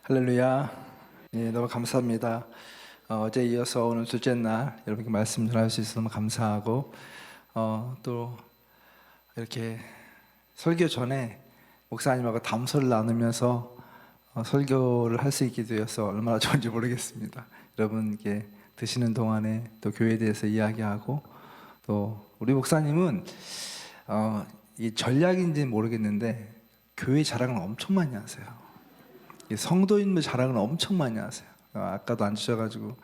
할렐루야. 예, 너무 감사합니다. 어제 이어서 오늘 둘째 날 여러분께 말씀 전할 수 있어서 너무 감사하고 또 이렇게 설교 전에 목사님하고 담소를 나누면서 설교를 할 수 있게 되어서 얼마나 좋은지 모르겠습니다. 여러분께 드시는 동안에 또 교회에 대해서 이야기하고 또 우리 목사님은 이 전략인지는 모르겠는데 교회 자랑을 엄청 많이 하세요. 성도인들 자랑을 엄청 많이 하세요. 아까도 앉으셔가지고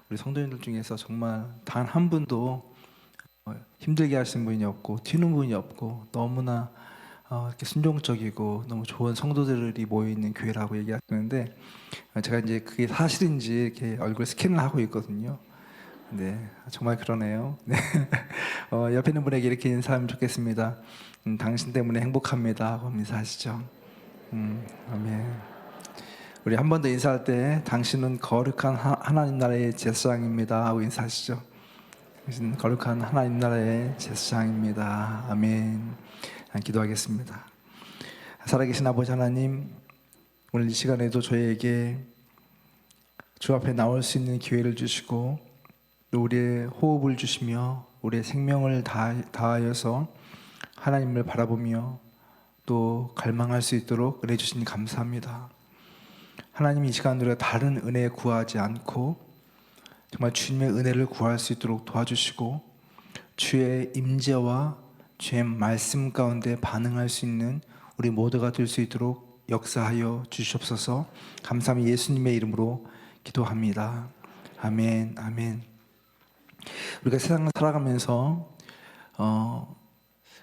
우리 성도인들 중에서 정말 단 한 분도 힘들게 하시는 분이 없고 튀는 분이 없고 너무나 이렇게 순종적이고 너무 좋은 성도들이 모여있는 교회라고 얘기하시는데, 제가 이제 그게 사실인지 이렇게 얼굴 스캔을 하고 있거든요. 네, 정말 그러네요. 네. 옆에 있는 분에게 이렇게 인사하면 좋겠습니다. 당신 때문에 행복합니다 하고 인사하시죠. 아멘. 우리 한 번 더 인사할 때 당신은 거룩한 하나님 나라의 제사장입니다 하고 인사하시죠. 당신은 거룩한 하나님 나라의 제사장입니다. 아멘. 기도하겠습니다. 살아계신 아버지 하나님, 오늘 이 시간에도 저희에게 주 앞에 나올 수 있는 기회를 주시고 또 우리의 호흡을 주시며 우리의 생명을 다하여서 하나님을 바라보며 또 갈망할 수 있도록 은혜 주시니 감사합니다. 하나님, 이 시간 우리가 다른 은혜 구하지 않고 정말 주님의 은혜를 구할 수 있도록 도와주시고 주의 임재와 주의 말씀 가운데 반응할 수 있는 우리 모두가 될 수 있도록 역사하여 주시옵소서. 감사함이 예수님의 이름으로 기도합니다. 아멘. 아멘. 우리가 세상을 살아가면서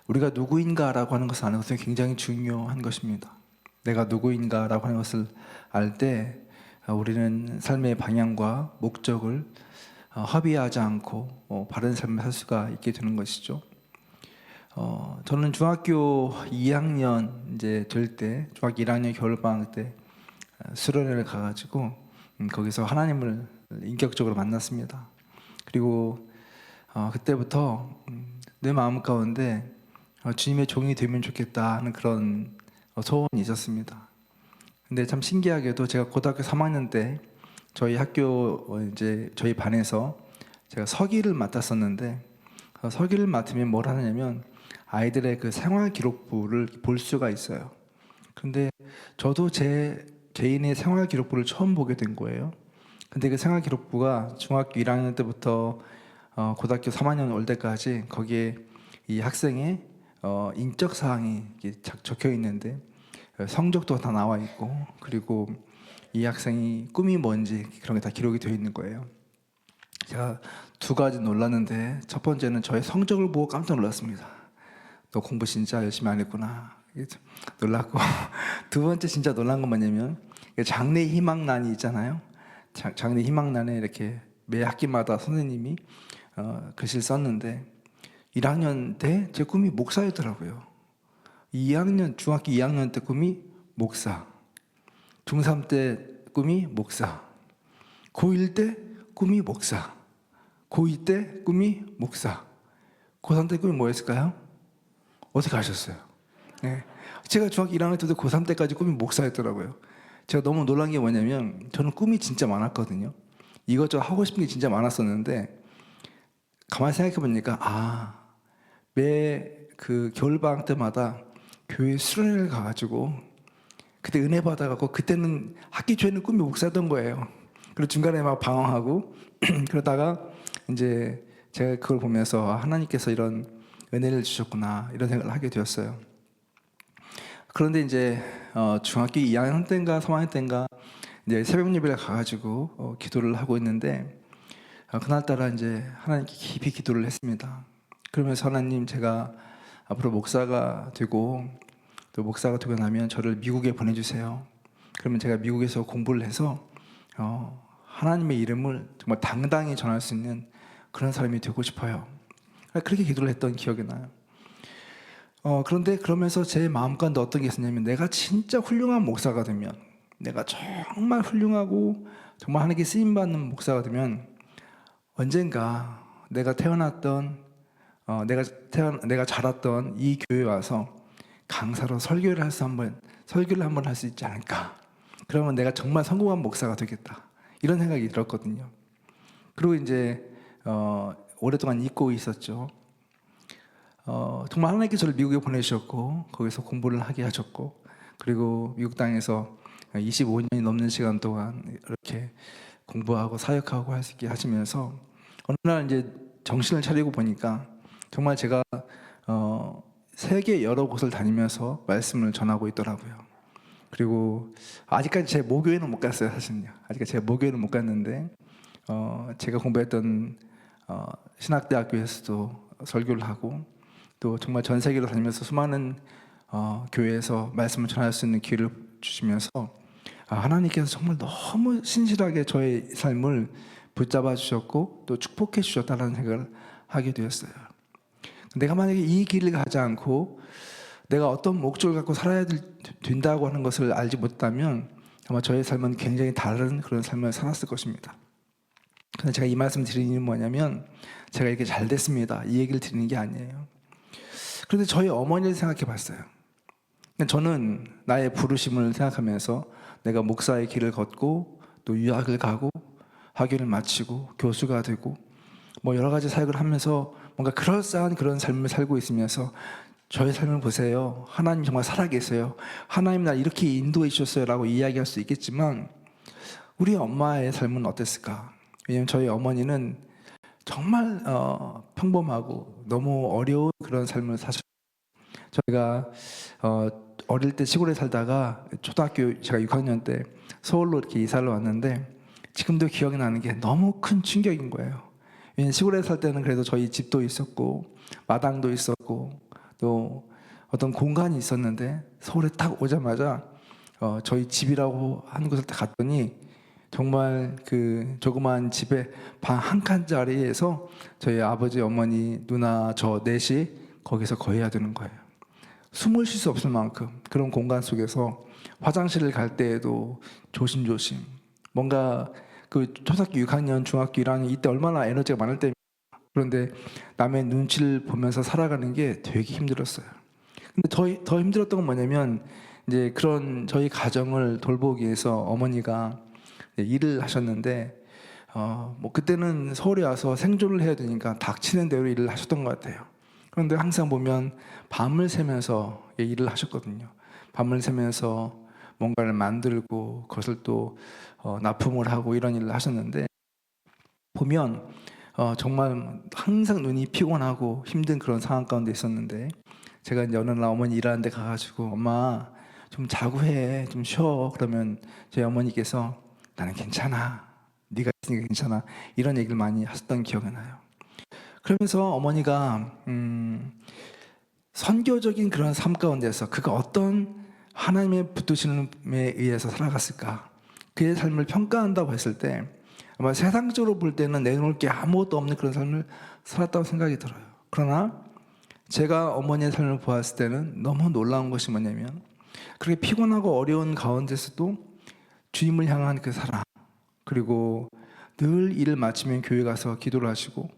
우리가 누구인가라고 하는 것을 아는 것은 굉장히 중요한 것입니다. 내가 누구인가라고 하는 것을 알 때 우리는 삶의 방향과 목적을 허비하지 않고 바른 삶을 살 수가 있게 되는 것이죠. 저는 중학교 2학년 이제 될 때, 중학교 1학년 겨울방학 때 수련회를 가가지고 거기서 하나님을 인격적으로 만났습니다. 그리고 그때부터 내 마음 가운데 주님의 종이 되면 좋겠다 하는 그런 소원이 있었습니다. 근데 참 신기하게도 제가 고등학교 3학년 때 저희 학교 이제 저희 반에서 제가 서기를 맡았었는데, 서기를 맡으면 뭘 하느냐면 아이들의 그 생활 기록부를 볼 수가 있어요. 근데 저도 제 개인의 생활 기록부를 처음 보게 된 거예요. 근데 그 생활 기록부가 중학교 1학년 때부터 고등학교 3학년 올 때까지 거기에 이 학생의 인적 사항이 적혀 있는데 성적도 다 나와 있고, 그리고 이 학생이 꿈이 뭔지 그런 게 다 기록이 되어 있는 거예요. 제가 두 가지 놀랐는데, 첫 번째는 저의 성적을 보고 깜짝 놀랐습니다. 너 공부 진짜 열심히 안 했구나 놀랐고, 두 번째 진짜 놀란 건 뭐냐면 장래 희망란이 있잖아요. 장래 희망란에 이렇게 매 학기마다 선생님이 글씨를 썼는데 1학년 때 제 꿈이 목사였더라고요. 2학년, 중학교 2학년 때 꿈이 목사, 중3 때 꿈이 목사, 고1 때 꿈이 목사, 고2 때 꿈이 목사, 고3 때 꿈이 뭐였을까요? 어떻게 아셨어요? 네. 제가 중학교 1학년 때도 고3 때까지 꿈이 목사였더라고요. 제가 너무 놀란 게 뭐냐면 저는 꿈이 진짜 많았거든요. 이것저것 하고 싶은 게 진짜 많았었는데 가만히 생각해 보니까 매 그 겨울방학 때마다 교회 수련회를 가가지고 그때 은혜 받아갖고, 그때는 학기 초에는 꿈이 목사였던 거예요. 그리고 중간에 막 방황하고 그러다가 이제 제가 그걸 보면서 하나님께서 이런 은혜를 주셨구나 이런 생각을 하게 되었어요. 그런데 이제 중학교 2학년 때인가 3학년 때인가 이제 새벽 예배를 가가지고 기도를 하고 있는데 그날따라 이제 하나님께 깊이 기도를 했습니다. 그러면서 하나님, 제가 앞으로 목사가 되고 또 목사가 되고 나면 저를 미국에 보내주세요. 그러면 제가 미국에서 공부를 해서 하나님의 이름을 정말 당당히 전할 수 있는 그런 사람이 되고 싶어요. 그렇게 기도를 했던 기억이 나요. 그런데 그러면서 제 마음가운데 어떤 게 있었냐면, 내가 진짜 훌륭한 목사가 되면, 내가 정말 훌륭하고 정말 하나님께 쓰임받는 목사가 되면 언젠가 내가 태어났던 내가 자랐던 이 교회에 와서 강사로 설교를 한번 할 수 있지 않을까, 그러면 내가 정말 성공한 목사가 되겠다. 이런 생각이 들었거든요. 그리고 이제 오랫동안 잊고 있었죠. 정말 하나님께 저를 미국에 보내주셨고 거기서 공부를 하게 하셨고, 그리고 미국 땅에서 25년이 넘는 시간 동안 이렇게 공부하고 사역하고 할 수 있게 하시면서 어느 날 이제 정신을 차리고 보니까 정말 제가 세계 여러 곳을 다니면서 말씀을 전하고 있더라고요. 그리고 아직까지 제 모교에는 못 갔어요, 사실은요. 아직까지 제 모교에는 못 갔는데 제가 공부했던 신학대학교에서도 설교를 하고, 또 정말 전 세계로 다니면서 수많은 교회에서 말씀을 전할 수 있는 기회를 주시면서 하나님께서 정말 너무 신실하게 저의 삶을 붙잡아 주셨고 또 축복해 주셨다는 생각을 하게 되었어요. 내가 만약에 이 길을 가지 않고 내가 어떤 목적을 갖고 살아야 된다고 하는 것을 알지 못했다면 아마 저의 삶은 굉장히 다른 그런 삶을 살았을 것입니다. 근데 제가 이 말씀 드리는 이유는 뭐냐면, 제가 이렇게 잘 됐습니다, 이 얘기를 드리는 게 아니에요. 그런데 저희 어머니를 생각해 봤어요. 저는 나의 부르심을 생각하면서 내가 목사의 길을 걷고 또 유학을 가고 학위를 마치고 교수가 되고 뭐 여러 가지 사역을 하면서 뭔가 그럴싸한 그런 삶을 살고 있으면서 저의 삶을 보세요, 하나님 정말 살아계세요, 하나님 날 이렇게 인도해 주셨어요 라고 이야기할 수 있겠지만 우리 엄마의 삶은 어땠을까? 왜냐하면 저희 어머니는 정말 평범하고 너무 어려운 그런 삶을 사셨어요. 저희가 어릴 때 시골에 살다가 초등학교 제가 6학년 때 서울로 이렇게 이사를 왔는데 지금도 기억이 나는 게 너무 큰 충격인 거예요. 왜냐하면 시골에 살 때는 그래도 저희 집도 있었고 마당도 있었고 또 어떤 공간이 있었는데 서울에 딱 오자마자 저희 집이라고 하는 곳을 딱 갔더니 정말 그 조그마한 집에 방 한 칸짜리에서 저희 아버지, 어머니, 누나, 저 넷이 거기서 거해야 되는 거예요. 숨을 쉴 수 없을 만큼 그런 공간 속에서 화장실을 갈 때에도 조심조심, 뭔가 그 초등학교 6학년, 중학교 1학년 이때 얼마나 에너지가 많을 때입니다. 그런데 남의 눈치를 보면서 살아가는 게 되게 힘들었어요. 근데 더 힘들었던 건 뭐냐면 이제 그런 저희 가정을 돌보기 위해서 어머니가 일을 하셨는데 뭐 그때는 서울에 와서 생존을 해야 되니까 닥치는 대로 일을 하셨던 것 같아요. 그런데 항상 보면 밤을 새면서 일을 하셨거든요. 밤을 새면서 뭔가를 만들고 그것을 또 납품을 하고 이런 일을 하셨는데 보면 정말 항상 눈이 피곤하고 힘든 그런 상황 가운데 있었는데, 제가 이제 어느 날 어머니 일하는 데 가가지고 엄마 좀 자고 해, 좀 쉬어, 그러면 저희 어머니께서 나는 괜찮아, 네가 있으니까 괜찮아, 이런 얘기를 많이 하셨던 기억이 나요. 그러면서 어머니가 선교적인 그런 삶 가운데서 그가 어떤 하나님의 붙드심에 의해서 살아갔을까, 그의 삶을 평가한다고 했을 때 아마 세상적으로 볼 때는 내놓을 게 아무것도 없는 그런 삶을 살았다고 생각이 들어요. 그러나 제가 어머니의 삶을 보았을 때는 너무 놀라운 것이 뭐냐면, 그렇게 피곤하고 어려운 가운데서도 주님을 향한 그 사랑, 그리고 늘 일을 마치면 교회 가서 기도를 하시고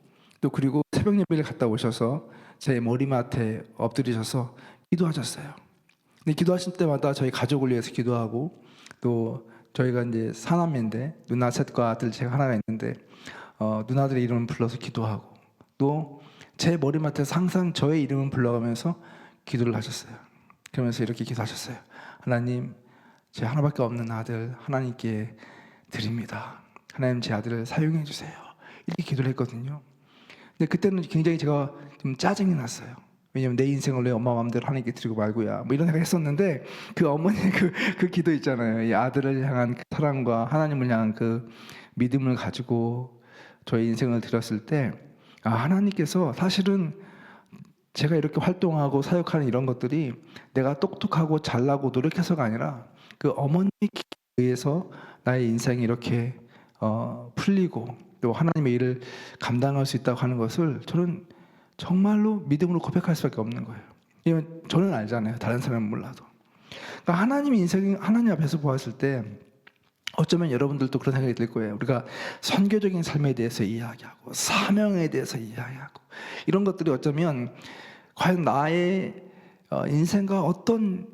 또 그리고 새벽 예배를 갔다 오셔서 제 머리맡에 엎드리셔서 기도하셨어요. 근데 기도하실 때마다 저희 가족을 위해서 기도하고, 또 저희가 이제 사남매인데 누나 셋과 아들 제가 하나가 있는데 누나들의 이름을 불러서 기도하고, 또 제 머리맡에서 항상 저의 이름을 불러가면서 기도를 하셨어요. 그러면서 이렇게 기도하셨어요. 하나님, 제 하나밖에 없는 아들 하나님께 드립니다. 하나님, 제 아들을 사용해 주세요. 이렇게 기도를 했거든요. 근데 그때는 굉장히 제가 좀 짜증이 났어요. 왜냐면 내 인생을 왜 엄마 마음대로 하나님께 드리고 말고야, 뭐 이런 생각 했었는데 그 어머니의 그 기도 있잖아요. 이 아들을 향한 그 사랑과 하나님을 향한 그 믿음을 가지고 저의 인생을 드렸을 때 하나님께서 사실은 제가 이렇게 활동하고 사역하는 이런 것들이 내가 똑똑하고 잘나고 노력해서가 아니라 그 어머니에 의해서 나의 인생이 이렇게 풀리고 또 하나님의 일을 감당할 수 있다고 하는 것을 저는 정말로 믿음으로 고백할 수밖에 없는 거예요. 왜냐면 저는 알잖아요, 다른 사람은 몰라도. 그러니까 하나님의 인생, 하나님 앞에서 보았을 때 어쩌면 여러분들도 그런 생각이 들 거예요. 우리가 선교적인 삶에 대해서 이야기하고 사명에 대해서 이야기하고 이런 것들이 어쩌면 과연 나의 인생과 어떤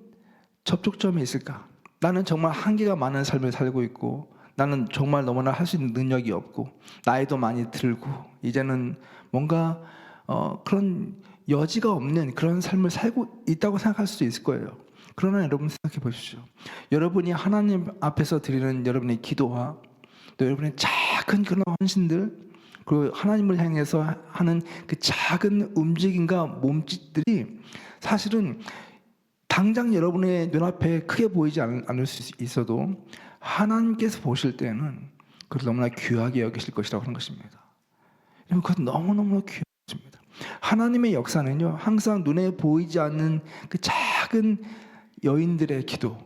접촉점이 있을까? 나는 정말 한계가 많은 삶을 살고 있고 나는 정말 너무나 할 수 있는 능력이 없고 나이도 많이 들고 이제는 뭔가 그런 여지가 없는 그런 삶을 살고 있다고 생각할 수도 있을 거예요. 그러나 여러분 생각해 보십시오. 여러분이 하나님 앞에서 드리는 여러분의 기도와 또 여러분의 작은 그런 헌신들 그리고 하나님을 향해서 하는 그 작은 움직임과 몸짓들이 사실은 당장 여러분의 눈앞에 크게 보이지 않을 수 있어도 하나님께서 보실 때는 그걸 너무나 귀하게 여기실 것이라고 하는 것입니다. 여러분 그건 너무너무 귀한 것입니다. 하나님의 역사는요 항상 눈에 보이지 않는 그 작은 여인들의 기도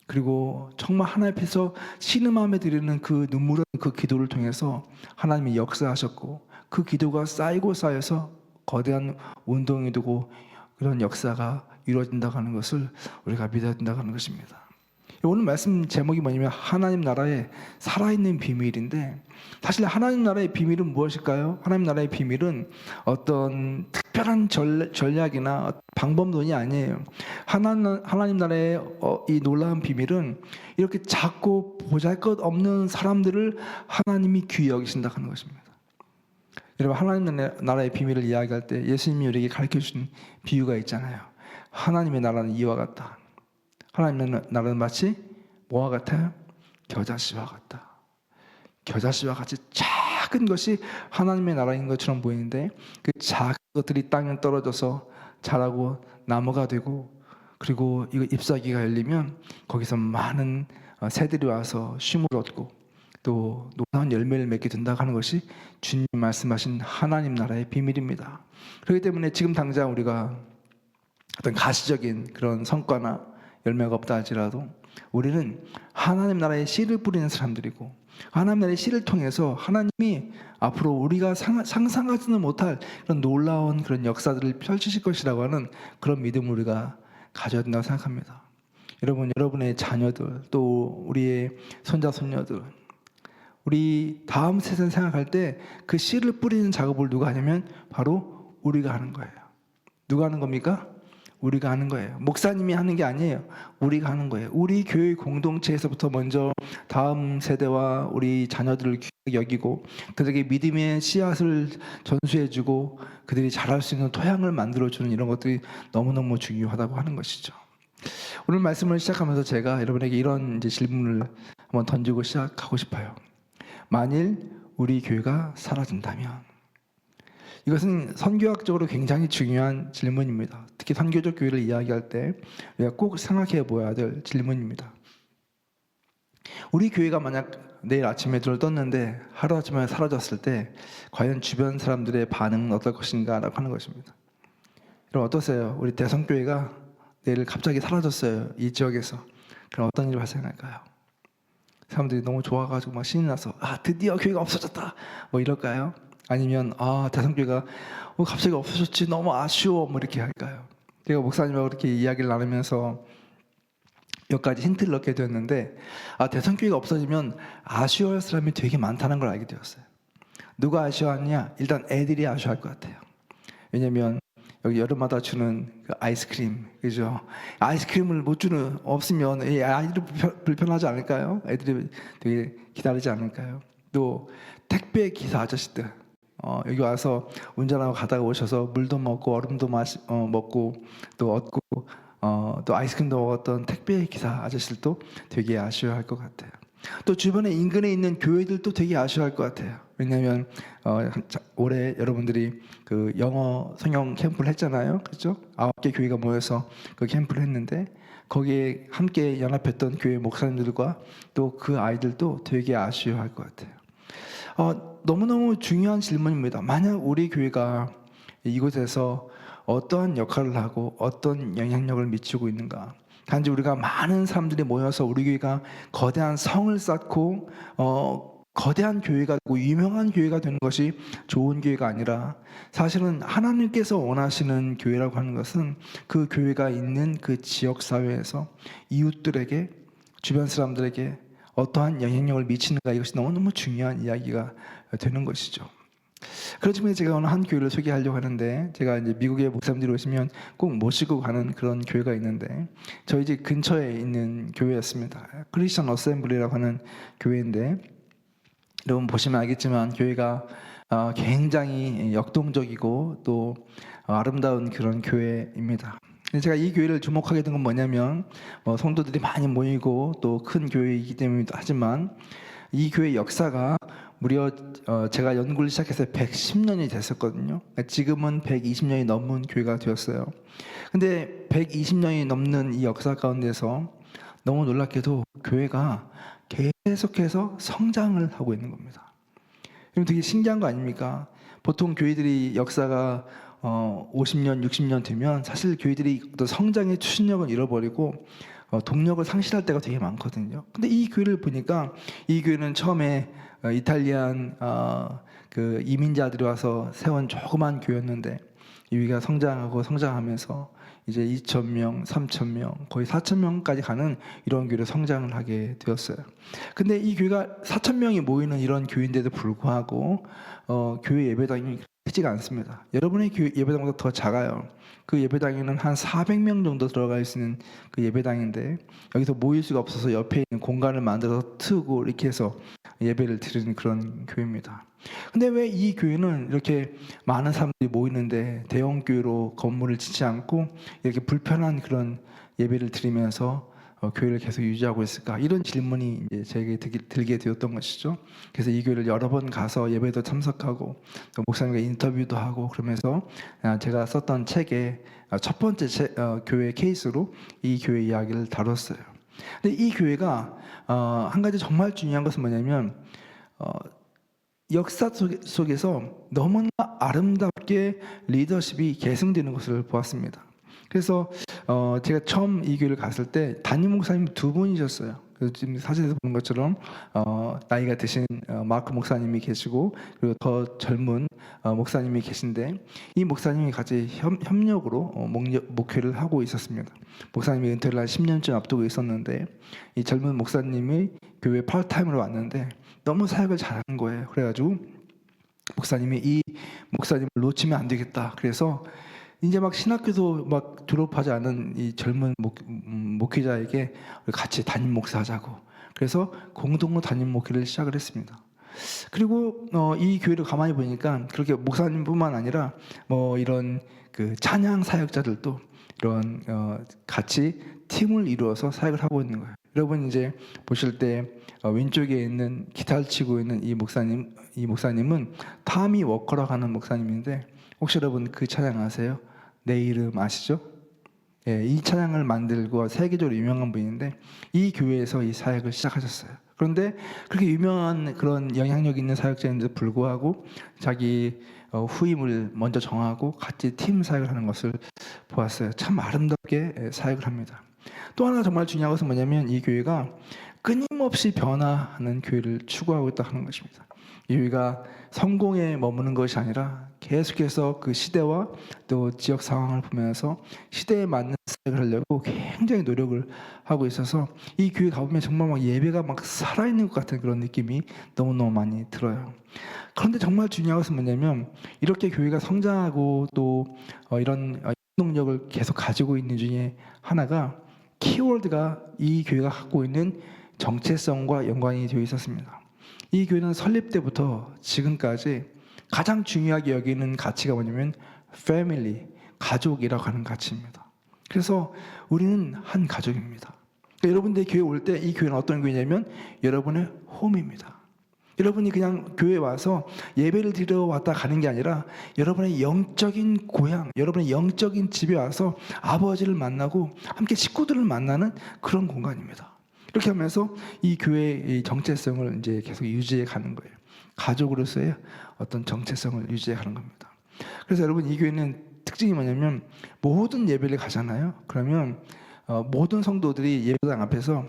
그리고 정말 하나님 앞에서 신음하며 드리는 그 눈물은 그 기도를 통해서 하나님이 역사하셨고 그 기도가 쌓이고 쌓여서 거대한 운동이 되고 그런 역사가 이루어진다고 하는 것을 우리가 믿어야 된다고 하는 것입니다. 오늘 말씀 제목이 뭐냐면 하나님 나라의 살아있는 비밀인데 사실 하나님 나라의 비밀은 무엇일까요? 하나님 나라의 비밀은 어떤 특별한 전략이나 방법론이 아니에요. 하나님 나라의 이 놀라운 비밀은 이렇게 작고 보잘것없는 사람들을 하나님이 귀히 여기신다 하는 것입니다. 여러분 하나님 나라의 비밀을 이야기할 때 예수님이 우리에게 가르쳐주신 비유가 있잖아요. 하나님의 나라는 이와 같다. 하나님의 나라는 마치 뭐와 같아요? 겨자씨와 같다. 겨자씨와 같이 작은 것이 하나님의 나라인 것처럼 보이는데 그 작은 것들이 땅에 떨어져서 자라고 나무가 되고 그리고 이거 잎사귀가 열리면 거기서 많은 새들이 와서 쉼을 얻고 또 놀라운 열매를 맺게 된다고 하는 것이 주님 말씀하신 하나님 나라의 비밀입니다. 그렇기 때문에 지금 당장 우리가 어떤 가시적인 그런 성과나 열매가 없다 할지라도 우리는 하나님 나라의 씨를 뿌리는 사람들이고 하나님 나라의 씨를 통해서 하나님이 앞으로 우리가 상상하지는 못할 그런 놀라운 그런 역사들을 펼치실 것이라고 하는 그런 믿음을 우리가 가져야 된다고 생각합니다. 여러분의 자녀들 또 우리의 손자 손녀들 우리 다음 세상 생각할 때 그 씨를 뿌리는 작업을 누가 하냐면 바로 우리가 하는 거예요. 누가 하는 겁니까? 우리가 하는 거예요. 목사님이 하는 게 아니에요. 우리가 하는 거예요. 우리 교회 공동체에서부터 먼저 다음 세대와 우리 자녀들을 귀하게 여기고 그들에게 믿음의 씨앗을 전수해주고 그들이 자랄 수 있는 토양을 만들어주는 이런 것들이 너무너무 중요하다고 하는 것이죠. 오늘 말씀을 시작하면서 제가 여러분에게 이런 질문을 한번 던지고 시작하고 싶어요. 만일 우리 교회가 사라진다면 이것은 선교학적으로 굉장히 중요한 질문입니다. 특히 선교적 교회를 이야기할 때 우리가 꼭 생각해 보아야 될 질문입니다. 우리 교회가 만약 내일 아침에 눈을 떴는데 하루아침에 사라졌을 때 과연 주변 사람들의 반응은 어떨 것인가 라고 하는 것입니다. 여러분 어떠세요? 우리 대성교회가 내일 갑자기 사라졌어요. 이 지역에서. 그럼 어떤 일이 발생할까요? 사람들이 너무 좋아가지고 막 신이 나서 드디어 교회가 없어졌다 뭐 이럴까요? 아니면 대성교회가 갑자기 없어졌지 너무 아쉬워 뭐 이렇게 할까요? 제가 목사님하고 이렇게 이야기를 나누면서 몇 가지 힌트를 얻게 되었는데 대성교회가 없어지면 아쉬워할 사람이 되게 많다는 걸 알게 되었어요. 누가 아쉬워하냐? 일단 애들이 아쉬워할 것 같아요. 왜냐면 여기 여름마다 주는 그 아이스크림, 그죠? 아이스크림을 못 주는 없으면 아이들이 불편하지 않을까요? 애들이 되게 기다리지 않을까요? 또 택배 기사 아저씨들 여기 와서 운전하고 가다가 오셔서 물도 먹고 얼음도 먹고 또 얻고 또 아이스크림도 먹었던 택배 기사 아저씨들도 되게 아쉬워할 것 같아요. 또 주변에 인근에 있는 교회들도 되게 아쉬워할 것 같아요. 왜냐하면 올해 여러분들이 그 영어 성경 캠프를 했잖아요, 그렇죠? 9개 교회가 모여서 그 캠프를 했는데 거기에 함께 연합했던 교회 목사님들과 또 그 아이들도 되게 아쉬워할 것 같아요. 너무너무 중요한 질문입니다. 만약 우리 교회가 이곳에서 어떠한 역할을 하고 어떤 영향력을 미치고 있는가? 단지 우리가 많은 사람들이 모여서 우리 교회가 거대한 성을 쌓고 거대한 교회가 되고 유명한 교회가 되는 것이 좋은 교회가 아니라 사실은 하나님께서 원하시는 교회라고 하는 것은 그 교회가 있는 그 지역사회에서 이웃들에게 주변 사람들에게 어떠한 영향력을 미치는가 이것이 너무너무 중요한 이야기가 되는 것이죠. 그렇지만 제가 오늘 한 교회를 소개하려고 하는데, 제가 이제 미국에 목사님들이 오시면 꼭 모시고 가는 그런 교회가 있는데, 저희 집 근처에 있는 교회였습니다. 크리스천 어셈블리라고 하는 교회인데, 여러분 보시면 알겠지만 교회가 굉장히 역동적이고 또 아름다운 그런 교회입니다. 제가 이 교회를 주목하게 된 건 뭐냐면, 성도들이 많이 모이고 또 큰 교회이기 때문이기도 하지만, 이 교회 역사가 무려 제가 연구를 시작해서 110년이 됐었거든요. 지금은 120년이 넘은 교회가 되었어요. 근데 120년이 넘는 이 역사 가운데서 너무 놀랍게도 교회가 계속해서 성장을 하고 있는 겁니다. 그럼 되게 신기한 거 아닙니까? 보통 교회들이 역사가 50년, 60년 되면 사실 교회들이 어떤 성장의 추진력을 잃어버리고 동력을 상실할 때가 되게 많거든요. 근데 이 교회를 보니까, 이 교회는 처음에 이탈리안 그 이민자들이 와서 세운 조그만 교회였는데, 이 교회가 성장하고 성장하면서 이제 2,000명, 3,000명, 거의 4,000명까지 가는 이런 교회로 성장을 하게 되었어요. 근데 이 교회가 4,000명이 모이는 이런 교회인데도 불구하고 교회 예배당이 크지가 않습니다. 여러분의 교회 예배당보다 더 작아요. 그 예배당에는 한 400명 정도 들어갈 수 있는 그 예배당인데, 여기서 모일 수가 없어서 옆에 있는 공간을 만들어서 트고 이렇게 해서 예배를 드리는 그런 교회입니다. 근데 왜 이 교회는 이렇게 많은 사람들이 모이는데 대형 교회로 건물을 짓지 않고 이렇게 불편한 그런 예배를 드리면서 교회를 계속 유지하고 있을까? 이런 질문이 이제 제게 들게 되었던 것이죠. 그래서 이 교회를 여러 번 가서 예배도 참석하고 또 목사님과 인터뷰도 하고, 그러면서 제가 썼던 책의 첫 번째 교회 케이스로 이 교회 이야기를 다뤘어요. 근데 이 교회가 한 가지 정말 중요한 것은 뭐냐면, 역사 속에서 너무나 아름답게 리더십이 계승되는 것을 보았습니다. 그래서 제가 처음 이 교회를 갔을 때 담임 목사님 두 분이셨어요. 그래서 지금 사진에서 보는 것처럼 나이가 드신 마크 목사님이 계시고, 그리고 더 젊은 목사님이 계신데, 이 목사님이 같이 협력으로 목회를 하고 있었습니다. 목사님이 은퇴를 한 10년쯤 앞두고 있었는데, 이 젊은 목사님이 교회 파트타임으로 왔는데 너무 사역을 잘하는 거예요. 그래가지고 목사님이 이 목사님을 놓치면 안 되겠다. 그래서 이제 막 신학교도 막 졸업하지 않은 이 젊은 목회자에게 같이 담임 목사하자고, 그래서 공동으로 담임 목회를 시작을 했습니다. 그리고 이 교회를 가만히 보니까 그렇게 목사님뿐만 아니라 이런 그 찬양 사역자들도 이런 같이 팀을 이루어서 사역을 하고 있는 거예요. 여러분 이제 보실 때 왼쪽에 있는 기타를 치고 있는 이 목사님은 타미 워커라고 하는 목사님인데, 혹시 여러분 그 찬양 아세요? 내 이름 아시죠? 예, 이 찬양을 만들고 세계적으로 유명한 분인데, 이 교회에서 이 사역을 시작하셨어요. 그런데 그렇게 유명한 그런 영향력 있는 사역자인데도 불구하고 자기 후임을 먼저 정하고 같이 팀 사역을 하는 것을 보았어요. 참 아름답게 사역을 합니다. 또 하나 정말 중요한 것은 뭐냐면, 이 교회가 끊임없이 변화하는 교회를 추구하고 있다 하는 것입니다. 이 교회가 성공에 머무는 것이 아니라 계속해서 그 시대와 또 지역 상황을 보면서 시대에 맞는 사역을 하려고 굉장히 노력을 하고 있어서, 이 교회 가보면 정말 막 예배가 막 살아있는 것 같은 그런 느낌이 너무너무 많이 들어요. 그런데 정말 중요한 것은 뭐냐면, 이렇게 교회가 성장하고 또 이런 능력을 계속 가지고 있는 중에 하나가, 키워드가 이 교회가 갖고 있는 정체성과 연관이 되어 있었습니다. 이 교회는 설립 때부터 지금까지 가장 중요하게 여기는 가치가 뭐냐면 family, 가족이라고 하는 가치입니다. 그래서 우리는 한 가족입니다. 그러니까 여러분들이 교회 올 때 이 교회는 어떤 교회냐면 여러분의 홈입니다. 여러분이 그냥 교회 와서 예배를 드리러 왔다 가는 게 아니라 여러분의 영적인 고향, 여러분의 영적인 집에 와서 아버지를 만나고 함께 식구들을 만나는 그런 공간입니다. 이렇게 하면서 이 교회의 정체성을 이제 계속 유지해 가는 거예요. 가족으로서의 어떤 정체성을 유지해 가는 겁니다. 그래서 여러분, 이 교회는 특징이 뭐냐면, 모든 예배를 가잖아요. 그러면 모든 성도들이 예배당 앞에서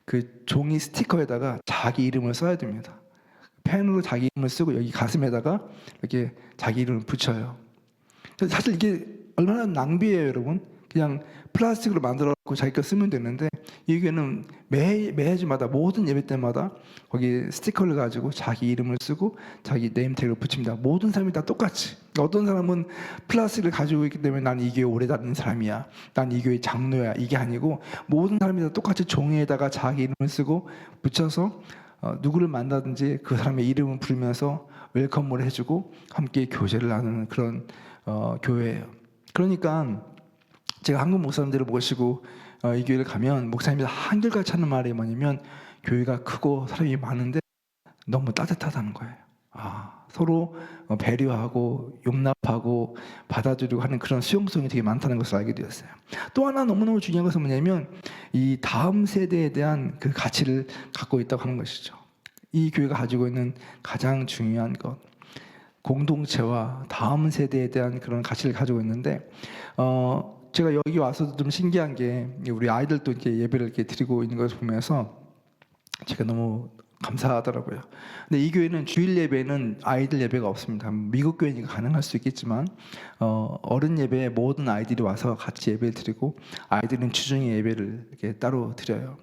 그 종이 스티커에다가 자기 이름을 써야 됩니다. 펜으로 자기 이름을 쓰고 여기 가슴에다가 이렇게 자기 이름을 붙여요. 사실 이게 얼마나 낭비예요, 여러분. 그냥 플라스틱으로 만들어갖고 자기 거 쓰면 되는데, 이 교회는 매주마다 모든 예배 때마다 거기 스티커를 가지고 자기 이름을 쓰고 자기 네임택을 붙입니다. 모든 사람이 다 똑같이. 어떤 사람은 플라스틱을 가지고 있기 때문에 난 이 교회 오래 다니는 사람이야, 난 이 교회 장로야, 이게 아니고 모든 사람이 다 똑같이 종이에다가 자기 이름을 쓰고 붙여서 누구를 만나든지 그 사람의 이름을 부르면서 웰컴을 해주고 함께 교제를 나누는 그런 교회예요. 그러니까 제가 한국 목사님들을 모시고 이 교회를 가면 목사님이 한결같이 하는 말이 뭐냐면, 교회가 크고 사람이 많은데 너무 따뜻하다는 거예요. 서로 배려하고 용납하고 받아주려고 하는 그런 수용성이 되게 많다는 것을 알게 되었어요. 또 하나 너무너무 중요한 것은 뭐냐면, 이 다음 세대에 대한 그 가치를 갖고 있다고 하는 것이죠. 이 교회가 가지고 있는 가장 중요한 것, 공동체와 다음 세대에 대한 그런 가치를 가지고 있는데, 제가 여기 와서도 좀 신기한 게, 우리 아이들도 이렇게 예배를 이렇게 드리고 있는 것을 보면서 제가 너무 감사하더라고요. 근데 이 교회는 주일 예배는 아이들 예배가 없습니다. 미국 교회니까 가능할 수 있겠지만 어른 예배에 모든 아이들이 와서 같이 예배를 드리고, 아이들은 주중에 예배를 이렇게 따로 드려요.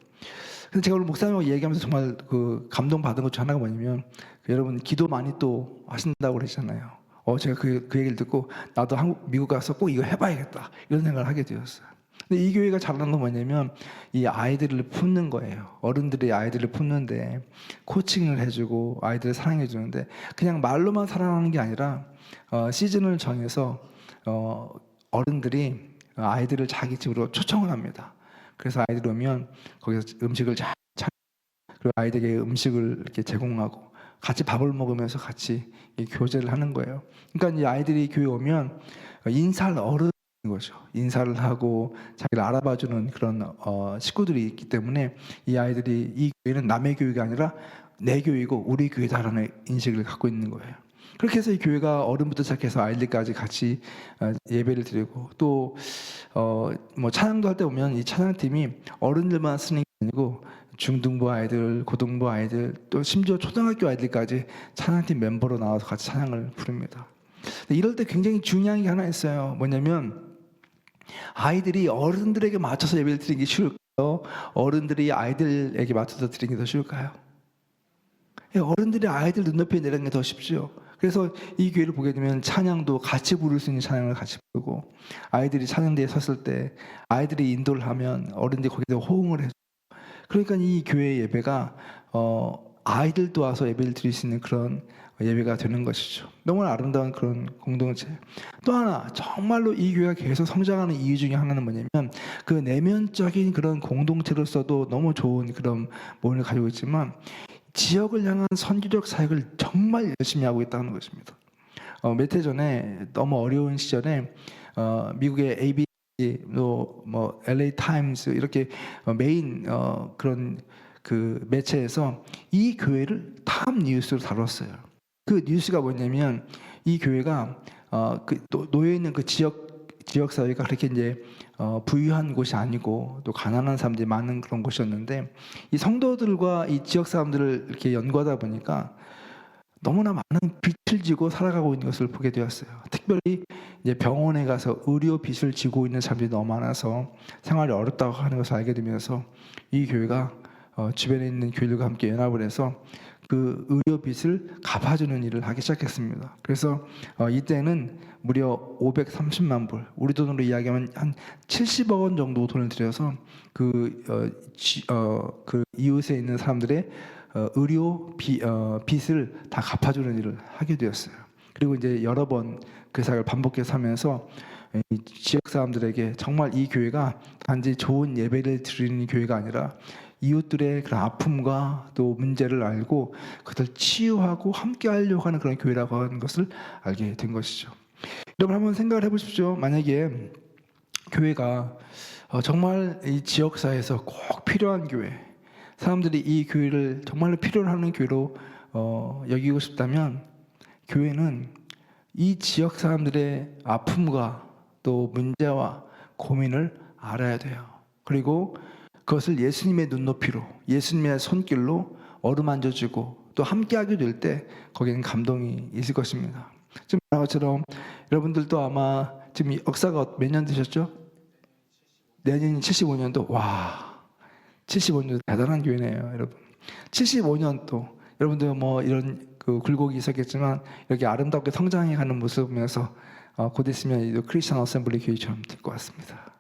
근데 제가 오늘 목사님하고 얘기하면서 정말 그 감동받은 것 중 하나가 뭐냐면, 여러분 기도 많이 또 하신다고 그러잖아요. 제가 그 얘기를 듣고 나도 미국 가서 꼭 이거 해봐야겠다 이런 생각을 하게 되었어요. 근데 이 교회가 잘하는 건 뭐냐면, 이 아이들을 품는 거예요. 어른들이 아이들을 품는데 코칭을 해주고 아이들을 사랑해 주는데, 그냥 말로만 사랑하는 게 아니라 시즌을 정해서 어른들이 아이들을 자기 집으로 초청을 합니다. 그래서 아이들 오면 거기서 음식을 잘 그리고 아이들에게 음식을 이렇게 제공하고 같이 밥을 먹으면서 같이 교제를 하는 거예요. 그러니까 이 아이들이 교회 오면 인사할 어른인 거죠. 인사를 하고 자기를 알아봐주는 그런 식구들이 있기 때문에 이 아이들이 이 교회는 남의 교회가 아니라 내 교회이고 우리 교회다라는 인식을 갖고 있는 거예요. 그렇게 해서 이 교회가 어른부터 시작해서 아이들까지 같이 예배를 드리고, 또 뭐 찬양도 할 때 보면 이 찬양팀이 어른들만 쓰는 게 아니고 중등부 아이들, 고등부 아이들, 또 심지어 초등학교 아이들까지 찬양팀 멤버로 나와서 같이 찬양을 부릅니다. 이럴 때 굉장히 중요한 게 하나 있어요. 뭐냐면, 아이들이 어른들에게 맞춰서 예배를 드리는 게 쉬울까요? 어른들이 아이들에게 맞춰서 드리는 게 더 쉬울까요? 어른들이 아이들 눈높이에 내리는 게 더 쉽죠. 그래서 이 교회를 보게 되면 찬양도 같이 부를 수 있는 찬양을 같이 부르고, 아이들이 찬양대에 섰을 때 아이들이 인도를 하면 어른들이 거기에 호응을 해줘. 그러니까 이 교회 예배가 아이들도 와서 예배를 드릴 수 있는 그런 예배가 되는 것이죠. 너무나 아름다운 그런 공동체. 또 하나 정말로 이 교회가 계속 성장하는 이유 중에 하나는 뭐냐면, 그 내면적인 그런 공동체로서도 너무 좋은 그런 모임을 가지고 있지만 지역을 향한 선교적 사역을 정말 열심히 하고 있다는 것입니다. 몇 해 전에 너무 어려운 시절에 미국의 ABC, 뭐 LA 타임스 이렇게 메인 그런 그 매체에서 이 교회를 탑 뉴스로 다뤘어요. 그 뉴스가 뭐냐면, 이 교회가 그 놓여 있는 그 지역 사회가 그렇게 이제 부유한 곳이 아니고 또 가난한 사람들이 많은 그런 곳이었는데, 이 성도들과 이 지역 사람들을 이렇게 연구하다 보니까 너무나 많은 빚을 지고 살아가고 있는 것을 보게 되었어요. 특별히 이제 병원에 가서 의료 빚을 지고 있는 사람들이 너무 많아서 생활이 어렵다고 하는 것을 알게 되면서 이 교회가 주변에 있는 교회들과 함께 연합을 해서 그 의료 빚을 갚아주는 일을 하기 시작했습니다. 그래서 이때는 무려 530만 불, 우리 돈으로 이야기하면 한 70억 원 정도 돈을 들여서 그 이웃에 있는 사람들의 의료 빚을 다 갚아주는 일을 하게 되었어요. 그리고 이제 여러 번 그 사역을 반복해서 하면서 이 지역 사람들에게 정말 이 교회가 단지 좋은 예배를 드리는 교회가 아니라 이웃들의 그런 아픔과 또 문제를 알고 그것을 치유하고 함께 하려고 하는 그런 교회라고 하는 것을 알게 된 것이죠. 여러분 한번 생각을 해보십시오. 만약에 교회가 정말 이 지역사회에서 꼭 필요한 교회, 사람들이 이 교회를 정말로 필요로 하는 교회로 여기고 싶다면, 교회는 이 지역 사람들의 아픔과 또 문제와 고민을 알아야 돼요. 그리고 그것을 예수님의 눈높이로, 예수님의 손길로 어루만져주고 또 함께하게 될 때 거기에는 감동이 있을 것입니다. 지금 말한 것처럼 여러분들도 아마 지금 역사가 몇 년 되셨죠? 내년이 75년도, 와, 75년도 대단한 교회네요, 여러분. 75년도, 여러분들 뭐 이런 그 굴곡이 있었겠지만 이렇게 아름답게 성장해가는 모습을 보면서 곧 있으면 이 크리스천 어셈블리 교회처럼 될 것 같습니다.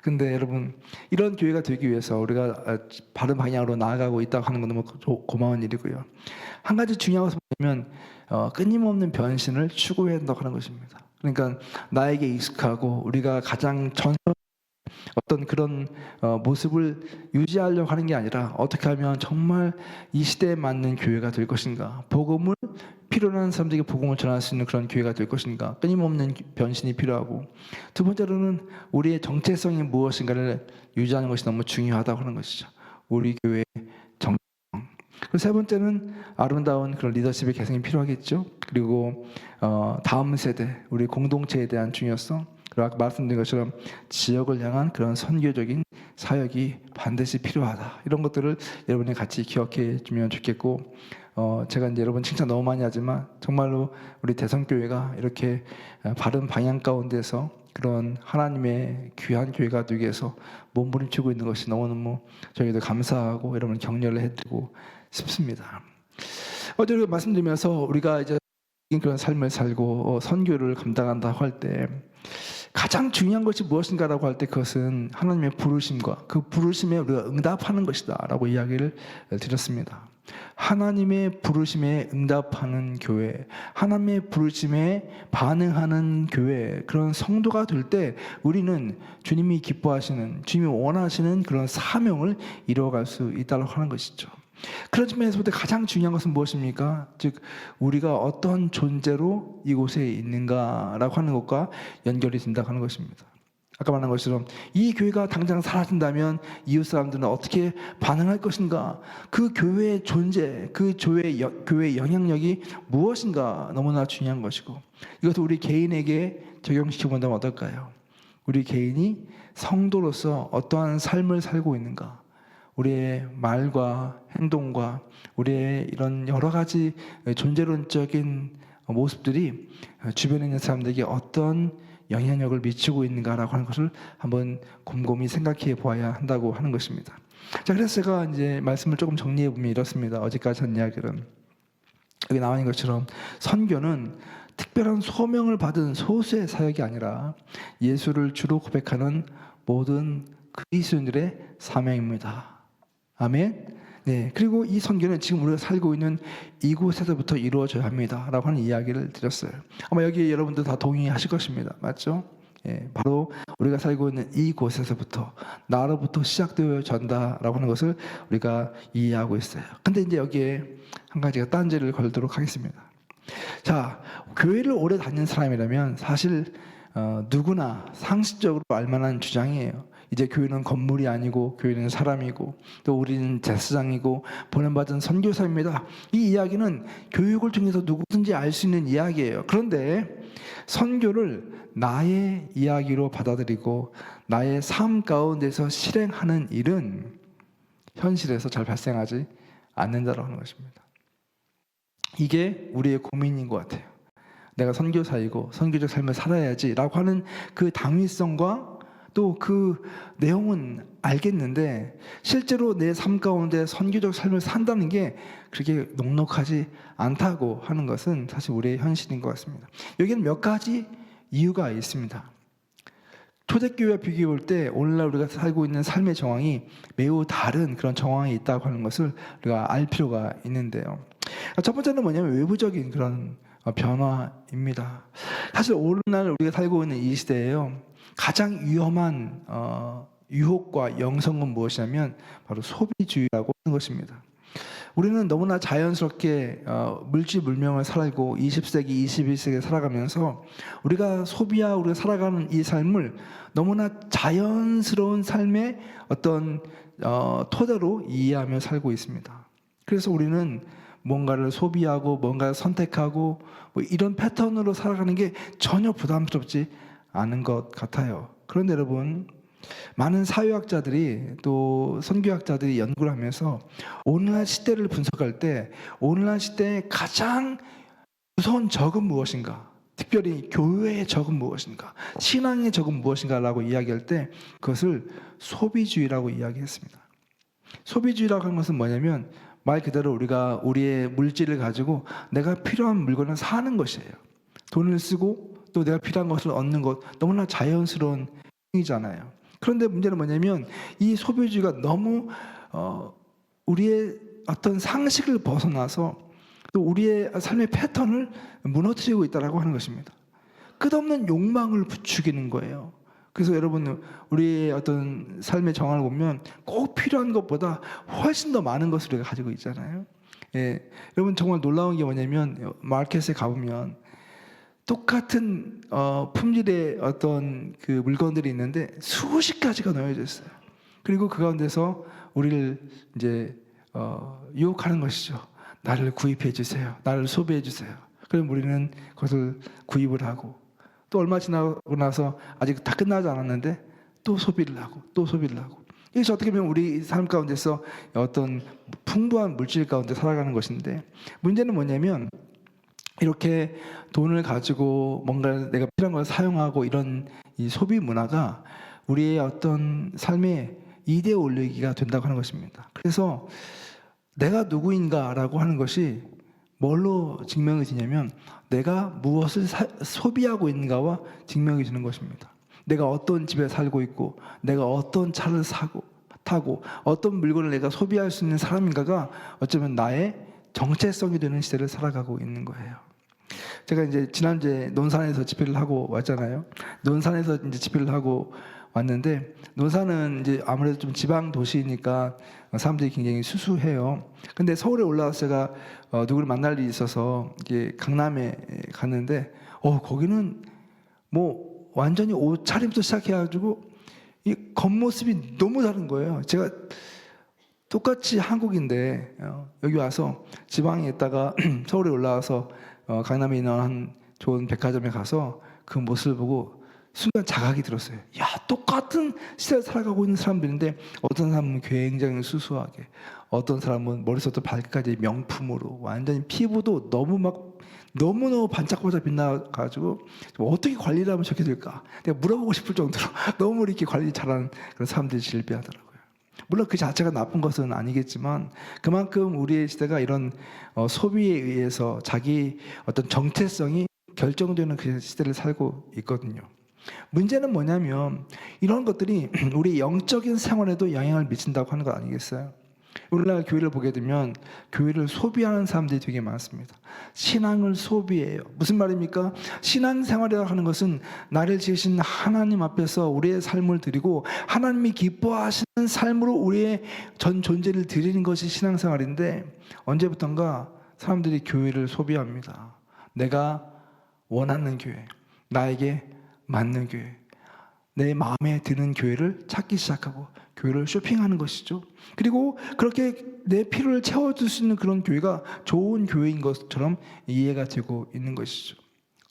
근데 여러분, 이런 교회가 되기 위해서 우리가 바른 방향으로 나아가고 있다고 하는 건 너무 고마운 일이고요. 한 가지 중요한 것은 뭐냐면 끊임없는 변신을 추구해야 한다고 하는 것입니다. 그러니까 나에게 익숙하고 우리가 가장 어떤 그런 모습을 유지하려고 하는 게 아니라 어떻게 하면 정말 이 시대에 맞는 교회가 될 것인가, 복음을 필요한 사람들에게 복음을 전할 수 있는 그런 교회가 될 것인가, 끊임없는 변신이 필요하고, 두 번째로는 우리의 정체성이 무엇인가를 유지하는 것이 너무 중요하다고 하는 것이죠. 우리 교회의 정체성. 그리고 세 번째는 아름다운 그런 리더십의 개성이 필요하겠죠. 그리고 다음 세대, 우리 공동체에 대한 중요성, 그리고 아까 말씀드린 것처럼 지역을 향한 그런 선교적인 사역이 반드시 필요하다. 이런 것들을 여러분이 같이 기억해 주면 좋겠고, 제가 이제 여러분 칭찬 너무 많이 하지만 정말로 우리 대성교회가 이렇게 바른 방향 가운데서 그런 하나님의 귀한 교회가 되기 위해서 몸부림치고 있는 것이 너무너무 저희도 감사하고 여러분 격려를 해드리고 싶습니다. 어제 말씀드리면서 우리가 이제 그런 삶을 살고 선교를 감당한다고 할 때 가장 중요한 것이 무엇인가라고 할 때 그것은 하나님의 부르심과 그 부르심에 우리가 응답하는 것이다 라고 이야기를 드렸습니다. 하나님의 부르심에 응답하는 교회, 하나님의 부르심에 반응하는 교회, 그런 성도가 될 때 우리는 주님이 기뻐하시는, 주님이 원하시는 그런 사명을 이루어갈 수 있다고 하는 것이죠. 그런 측면에서 볼 때 가장 중요한 것은 무엇입니까? 즉 우리가 어떤 존재로 이곳에 있는가라고 하는 것과 연결이 된다고 하는 것입니다. 아까 말한 것처럼 이 교회가 당장 사라진다면 이웃 사람들은 어떻게 반응할 것인가? 그 교회의 존재, 그 교회의 영향력이 무엇인가 너무나 중요한 것이고, 이것을 우리 개인에게 적용시켜 본다면 어떨까요? 우리 개인이 성도로서 어떠한 삶을 살고 있는가? 우리의 말과 행동과 우리의 이런 여러 가지 존재론적인 모습들이 주변에 있는 사람들에게 어떤 영향력을 미치고 있는가라고 하는 것을 한번 곰곰이 생각해 보아야 한다고 하는 것입니다. 자, 그래서 제가 이제 말씀을 조금 정리해 보면 이렇습니다. 어제까지 한 이야기는 여기 나와 있는 것처럼 선교는 특별한 소명을 받은 소수의 사역이 아니라 예수를 주로 고백하는 모든 그리스도인들의 사명입니다. 아멘. 네. 그리고 이 선교는 지금 우리가 살고 있는 이곳에서부터 이루어져야 합니다. 라고 하는 이야기를 드렸어요. 아마 여기 여러분들 다 동의하실 것입니다. 맞죠? 예, 바로 우리가 살고 있는 이곳에서부터, 나로부터 시작되어진다라고 하는 것을 우리가 이해하고 있어요. 근데 이제 여기에 한 가지가 딴지를 걸도록 하겠습니다. 자, 교회를 오래 다닌 사람이라면 사실 누구나 상식적으로 알만한 주장이에요. 이제 교회는 건물이 아니고 교회는 사람이고 또 우리는 제사장이고 보냄받은 선교사입니다. 이 이야기는 교육을 통해서 누구든지 알 수 있는 이야기예요. 그런데 선교를 나의 이야기로 받아들이고 나의 삶 가운데서 실행하는 일은 현실에서 잘 발생하지 않는다고 하는 것입니다. 이게 우리의 고민인 것 같아요. 내가 선교사이고 선교적 삶을 살아야지라고 하는 그 당위성과 또 그 내용은 알겠는데 실제로 내 삶 가운데 선교적 삶을 산다는 게 그렇게 넉넉하지 않다고 하는 것은 사실 우리의 현실인 것 같습니다. 여기는 몇 가지 이유가 있습니다. 초대교회와 비교해 볼 때 오늘날 우리가 살고 있는 삶의 정황이 매우 다른 그런 정황이 있다고 하는 것을 우리가 알 필요가 있는데요. 첫 번째는 뭐냐면 외부적인 그런 변화입니다. 사실 오늘날 우리가 살고 있는 이 시대에요, 가장 위험한 유혹과 영성은 무엇이냐면 바로 소비주의라고 하는 것입니다. 우리는 너무나 자연스럽게 물질물명을 살고 20세기, 21세기에 살아가면서 우리가 소비하고 우리가 살아가는 이 삶을 너무나 자연스러운 삶의 어떤 토대로 이해하며 살고 있습니다. 그래서 우리는 뭔가를 소비하고 뭔가를 선택하고 뭐 이런 패턴으로 살아가는 게 전혀 부담스럽지 않은 것 같아요. 그런데 여러분, 많은 사회학자들이 또 선교학자들이 연구를 하면서 오늘날 시대를 분석할 때 오늘날 시대의 가장 무서운 적은 무엇인가? 특별히 교회의 적은 무엇인가, 신앙의 적은 무엇인가라고 이야기할 때 그것을 소비주의라고 이야기했습니다. 소비주의라고 하는 것은 뭐냐면 말 그대로 우리가 우리의 물질을 가지고 내가 필요한 물건을 사는 것이에요. 돈을 쓰고 또 내가 필요한 것을 얻는 것, 너무나 자연스러운 행위잖아요. 그런데 문제는 뭐냐면 이 소비주의가 너무 우리의 어떤 상식을 벗어나서 또 우리의 삶의 패턴을 무너뜨리고 있다고 하는 것입니다. 끝없는 욕망을 부추기는 거예요. 그래서 여러분, 우리의 어떤 삶의 정황을 보면 꼭 필요한 것보다 훨씬 더 많은 것을 우리가 가지고 있잖아요. 예, 여러분 정말 놀라운 게 뭐냐면 마켓에 가보면 똑같은 품질의 어떤 그 물건들이 있는데 수십 가지가 놓여져 있어요. 그리고 그 가운데서 우리를 이제 유혹하는 것이죠. 나를 구입해 주세요. 나를 소비해 주세요. 그럼 우리는 그것을 구입을 하고 또 얼마 지나고 나서 아직 다 끝나지 않았는데 또 소비를 하고 또 소비를 하고, 이것이 어떻게 보면 우리 삶 가운데서 어떤 풍부한 물질 가운데 살아가는 것인데, 문제는 뭐냐면 이렇게 돈을 가지고 뭔가 내가 필요한 걸 사용하고 이런 이 소비 문화가 우리의 어떤 삶의 이대 올리기가 된다고 하는 것입니다. 그래서 내가 누구인가라고 하는 것이 뭘로 증명이 되냐면 내가 무엇을 소비하고 있는가와 증명이 되는 것입니다. 내가 어떤 집에 살고 있고 내가 어떤 차를 타고 어떤 물건을 내가 소비할 수 있는 사람인가가 어쩌면 나의 정체성이 되는 시대를 살아가고 있는 거예요. 제가 이제 지난주에 논산에서 집회를 하고 왔잖아요. 논산에서 이제 집회를 하고 왔는데, 논산은 이제 아무래도 좀 지방 도시니까 사람들이 굉장히 수수해요. 근데 서울에 올라와서 제가 누구를 만날 일이 있어서 이게 강남에 갔는데, 거기는 뭐 완전히 옷차림부터 시작해가지고 이 겉모습이 너무 다른 거예요. 제가 똑같이 한국인데 여기 와서 지방에 있다가 서울에 올라와서 강남에 있는 한 좋은 백화점에 가서 그 모습을 보고 순간 자각이 들었어요. 야, 똑같은 시대를 살아가고 있는 사람들인데 어떤 사람은 굉장히 수수하게, 어떤 사람은 머리부터 발끝까지 명품으로 완전히 피부도 너무너무 반짝반짝 빛나가지고 어떻게 관리를 하면 좋게 될까? 내가 물어보고 싶을 정도로 너무 이렇게 관리 잘하는 그런 사람들이 질비하더라고요. 물론 그 자체가 나쁜 것은 아니겠지만 그만큼 우리의 시대가 이런 소비에 의해서 자기 어떤 정체성이 결정되는 그 시대를 살고 있거든요. 문제는 뭐냐면 이런 것들이 우리 영적인 생활에도 영향을 미친다고 하는 것 아니겠어요? 오늘날 교회를 보게 되면 교회를 소비하는 사람들이 되게 많습니다. 신앙을 소비해요. 무슨 말입니까? 신앙생활이라고 하는 것은 나를 지으신 하나님 앞에서 우리의 삶을 드리고 하나님이 기뻐하시는 삶으로 우리의 전 존재를 드리는 것이 신앙생활인데, 언제부턴가 사람들이 교회를 소비합니다. 내가 원하는 교회, 나에게 맞는 교회, 내 마음에 드는 교회를 찾기 시작하고 교회를 쇼핑하는 것이죠. 그리고 그렇게 내 필요를 채워줄 수 있는 그런 교회가 좋은 교회인 것처럼 이해가 되고 있는 것이죠.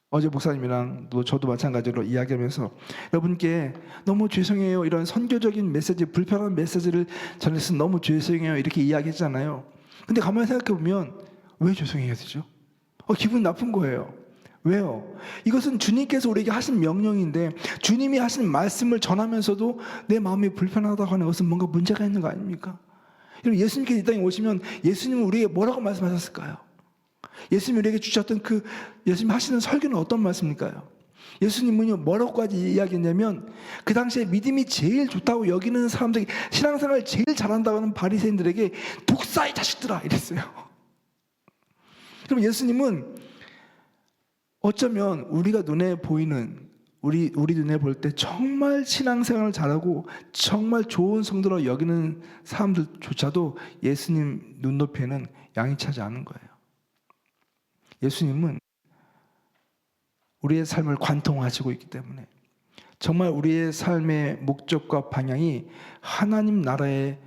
어제 목사님이랑 또 저도 마찬가지로 이야기하면서 여러분께 너무 죄송해요, 이런 선교적인 메시지, 불편한 메시지를 전해서 너무 죄송해요 이렇게 이야기했잖아요. 근데 가만히 생각해보면 왜 죄송해야 되죠? 기분 나쁜 거예요. 왜요? 이것은 주님께서 우리에게 하신 명령인데 주님이 하신 말씀을 전하면서도 내 마음이 불편하다고 하는 것은 뭔가 문제가 있는 거 아닙니까? 여러분, 예수님께서 이 땅에 오시면 예수님은 우리에게 뭐라고 말씀하셨을까요? 예수님이 우리에게 주셨던 그 예수님 하시는 설교는 어떤 말씀일까요? 예수님은요 뭐라고까지 이야기했냐면 그 당시에 믿음이 제일 좋다고 여기는 사람들이, 신앙생활을 제일 잘한다고 하는 바리새인들에게 독사의 자식들아 이랬어요. 그럼 예수님은 어쩌면 우리가 눈에 보이는 우리 눈에 볼 때 정말 신앙생활을 잘하고 정말 좋은 성도로 여기는 사람들조차도 예수님 눈높이에는 양이 차지 않은 거예요. 예수님은 우리의 삶을 관통하시고 있기 때문에 정말 우리의 삶의 목적과 방향이 하나님 나라에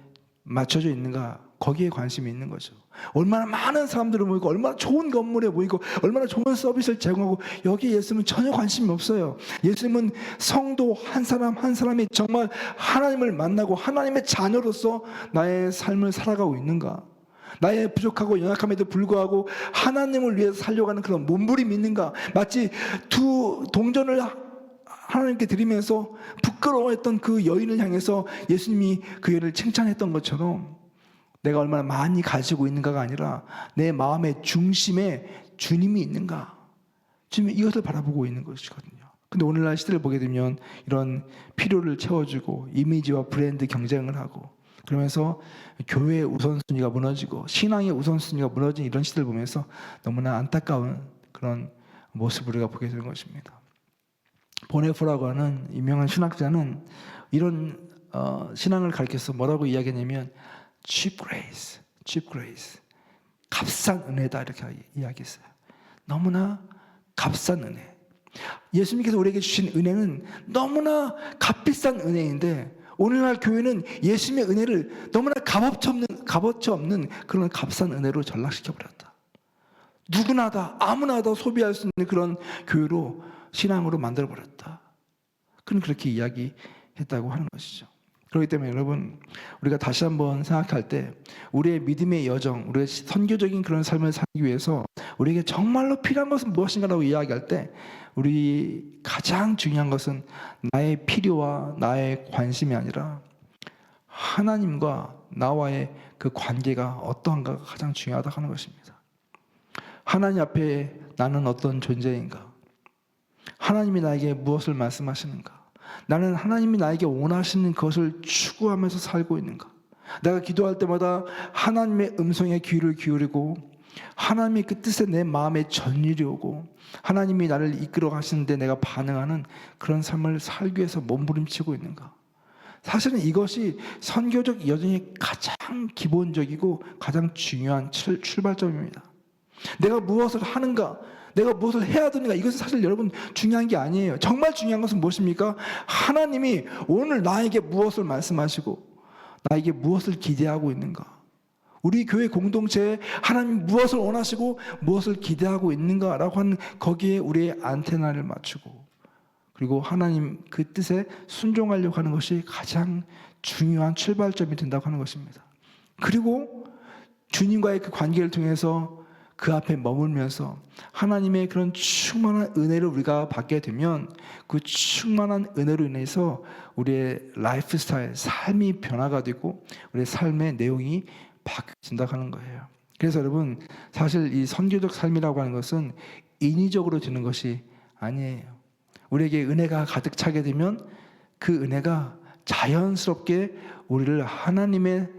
맞춰져 있는가, 거기에 관심이 있는 거죠. 얼마나 많은 사람들을 모이고 얼마나 좋은 건물에 모이고 얼마나 좋은 서비스를 제공하고 여기에 예수님은 전혀 관심이 없어요. 예수님은 성도 한 사람 한 사람이 정말 하나님을 만나고 하나님의 자녀로서 나의 삶을 살아가고 있는가, 나의 부족하고 연약함에도 불구하고 하나님을 위해서 살려가는 그런 몸부림이 있는가? 마치 두 동전을 하나님께 드리면서 부끄러워했던 그 여인을 향해서 예수님이 그 여인을 칭찬했던 것처럼 내가 얼마나 많이 가지고 있는가가 아니라 내 마음의 중심에 주님이 있는가? 주님이 이것을 바라보고 있는 것이거든요. 근데 오늘날 시대를 보게 되면 이런 필요를 채워주고 이미지와 브랜드 경쟁을 하고 그러면서 교회의 우선순위가 무너지고 신앙의 우선순위가 무너진 이런 시대를 보면서 너무나 안타까운 그런 모습을 우리가 보게 되는 것입니다. 보네포라고 하는 유명한 신학자는 이런 신앙을 가르쳐서 뭐라고 이야기했냐면 cheap grace, cheap grace, 값싼 은혜다 이렇게 이야기했어요. 너무나 값싼 은혜. 예수님께서 우리에게 주신 은혜는 너무나 값비싼 은혜인데 오늘날 교회는 예수님의 은혜를 너무나 값어치 없는 그런 값싼 은혜로 전락시켜버렸다. 누구나 다 아무나 다 소비할 수 있는 그런 교회로 신앙으로 만들어버렸다. 그는 그렇게 이야기했다고 하는 것이죠. 그렇기 때문에 여러분 우리가 다시 한번 생각할 때 우리의 믿음의 여정, 우리의 선교적인 그런 삶을 살기 위해서 우리에게 정말로 필요한 것은 무엇인가라고 이야기할 때 우리 가장 중요한 것은 나의 필요와 나의 관심이 아니라 하나님과 나와의 그 관계가 어떠한가가 가장 중요하다고 하는 것입니다. 하나님 앞에 나는 어떤 존재인가? 하나님이 나에게 무엇을 말씀하시는가? 나는 하나님이 나에게 원하시는 것을 추구하면서 살고 있는가? 내가 기도할 때마다 하나님의 음성에 귀를 기울이고 하나님의 그 뜻에 내 마음에 전율이 오고 하나님이 나를 이끌어 가시는데 내가 반응하는 그런 삶을 살기 위해서 몸부림치고 있는가? 사실은 이것이 선교적 여정의 가장 기본적이고 가장 중요한 출발점입니다. 내가 무엇을 하는가? 내가 무엇을 해야 되는가? 이것은 사실 여러분 중요한 게 아니에요. 정말 중요한 것은 무엇입니까? 하나님이 오늘 나에게 무엇을 말씀하시고 나에게 무엇을 기대하고 있는가? 우리 교회 공동체에 하나님 무엇을 원하시고 무엇을 기대하고 있는가라고 하는 거기에 우리의 안테나를 맞추고 그리고 하나님 그 뜻에 순종하려고 하는 것이 가장 중요한 출발점이 된다고 하는 것입니다. 그리고 주님과의 그 관계를 통해서 그 앞에 머물면서 하나님의 그런 충만한 은혜를 우리가 받게 되면 그 충만한 은혜로 인해서 우리의 라이프 스타일, 삶이 변화가 되고 우리의 삶의 내용이 바뀌어진다고 하는 거예요. 그래서 여러분 사실 이 선교적 삶이라고 하는 것은 인위적으로 되는 것이 아니에요. 우리에게 은혜가 가득 차게 되면 그 은혜가 자연스럽게 우리를 하나님의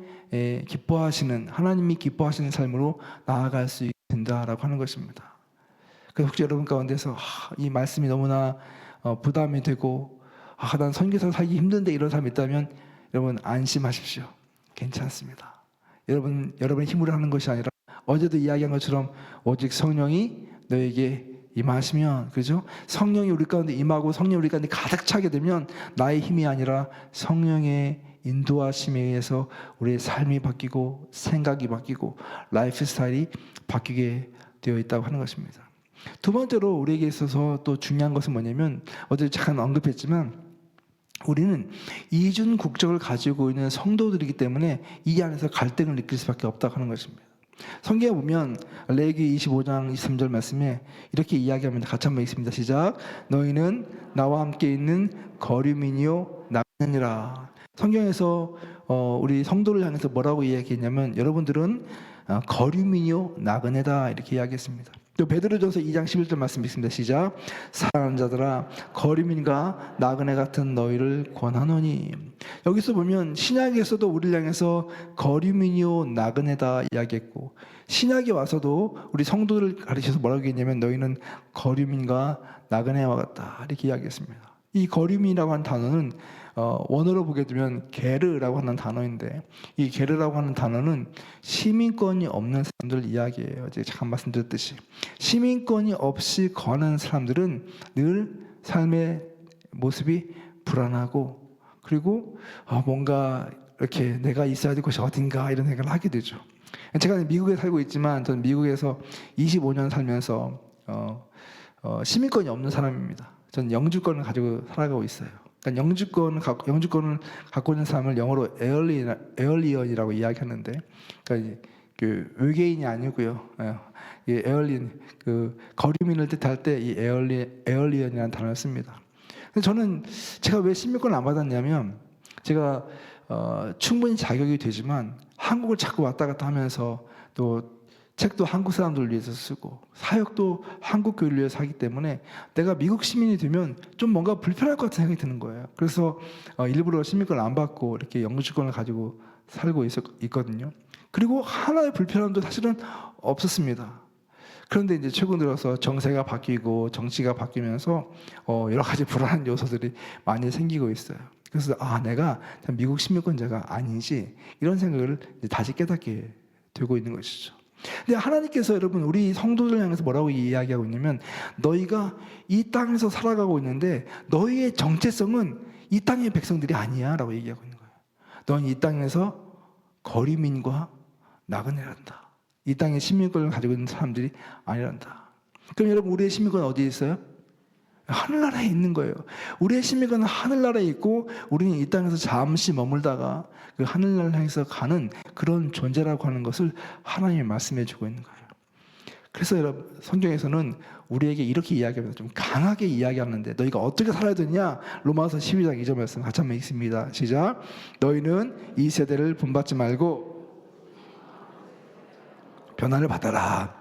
하나님이 기뻐하시는 삶으로 나아갈 수 된다라고 하는 것입니다. 그래서 혹시 여러분 가운데서 이 말씀이 너무나 부담이 되고 난 선교사 살기 힘든데 이런 사람이 있다면 여러분 안심하십시오. 괜찮습니다. 여러분의 힘으로 하는 것이 아니라 어제도 이야기한 것처럼 오직 성령이 너에게 임하시면 그죠? 성령이 우리 가운데 임하고 성령이 우리 가운데 가득 차게 되면 나의 힘이 아니라 성령의 인도하심에 의해서 우리의 삶이 바뀌고 생각이 바뀌고 라이프 스타일이 바뀌게 되어 있다고 하는 것입니다. 두 번째로 우리에게 있어서 또 중요한 것은 뭐냐면 어제 잠깐 언급했지만 우리는 이중 국적을 가지고 있는 성도들이기 때문에 이 안에서 갈등을 느낄 수밖에 없다고 하는 것입니다. 성경에 보면 레위기 25장 23절 말씀에 이렇게 이야기합니다. 같이 한번 읽습니다. 시작. 너희는 나와 함께 있는 거류민이요 나그네니라. 성경에서 우리 성도를 향해서 뭐라고 이야기했냐면 여러분들은 거류민이요 나그네다 이렇게 이야기했습니다. 또 베드로전서 2장 11절 말씀 읽습니다. 시작. 사랑하는 자들아 거류민과 나그네 같은 너희를 권하노니. 여기서 보면 신약에서도 우리를 향해서 거류민이요 나그네다 이야기했고 신약에 와서도 우리 성도를 가르쳐서 뭐라고 했냐면 너희는 거류민과 나그네와 같다 이렇게 이야기했습니다. 이 거류민이라고 하는 단어는 원어로 보게 되면 게르라고 하는 단어인데 이 게르라고 하는 단어는 시민권이 없는 사람들 이야기예요. 제가 잠깐 말씀드렸듯이 시민권이 없이 거하는 사람들은 늘 삶의 모습이 불안하고 그리고 뭔가 이렇게 내가 있어야 될 곳이 어딘가 이런 생각을 하게 되죠. 제가 미국에 살고 있지만 저는 미국에서 25년 살면서 시민권이 없는 사람입니다. 저는 영주권을 가지고 살아가고 있어요. 그러니까 영주권을 갖고 있는 사람을 영어로 에얼리언이라고 이야기하는데, 그러니까 그 외계인이 아니고요. 이 에얼리언, 그 거류민을 뜻할 때 이 에얼리언이라는 단어를 씁니다. 근데 저는 제가 왜 시민권을 안 받았냐면, 제가 충분히 자격이 되지만 한국을 자꾸 왔다 갔다 하면서 또 책도 한국 사람들을 위해서 쓰고 사역도 한국 교회를 위해서 하기 때문에 내가 미국 시민이 되면 좀 뭔가 불편할 것 같은 생각이 드는 거예요. 그래서 일부러 시민권을 안 받고 이렇게 영주권을 가지고 살고 있거든요. 그리고 하나의 불편함도 사실은 없었습니다. 그런데 이제 최근 들어서 정세가 바뀌고 정치가 바뀌면서 여러 가지 불안한 요소들이 많이 생기고 있어요. 그래서 내가 미국 시민권자가 아니지, 이런 생각을 이제 다시 깨닫게 되고 있는 것이죠. 근데 하나님께서 여러분 우리 성도들 향해서 뭐라고 이야기하고 있냐면, 너희가 이 땅에서 살아가고 있는데 너희의 정체성은 이 땅의 백성들이 아니야 라고 얘기하고 있는 거예요. 너는 이 땅에서 거류민과 나그네란다. 이 땅에 시민권을 가지고 있는 사람들이 아니란다. 그럼 여러분, 우리의 시민권은 어디에 있어요? 하늘나라에 있는 거예요. 우리의 시민권은 하늘나라에 있고, 우리는 이 땅에서 잠시 머물다가 그 하늘나라를 향해서 가는 그런 존재라고 하는 것을 하나님이 말씀해 주고 있는 거예요. 그래서 여러분, 성경에서는 우리에게 이렇게 이야기합니다. 좀 강하게 이야기하는데, 너희가 어떻게 살아야 되냐? 로마서 12장 2절 말씀 같이 한번 읽습니다. 시작. 너희는 이 세대를 본받지 말고 변화를 받아라.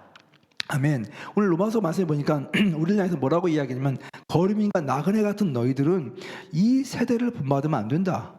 아멘. 오늘 로마서 말씀해 보니까 우리를 향해서 뭐라고 이야기하냐면, 거류민과 나그네 같은 너희들은 이 세대를 본받으면 안 된다.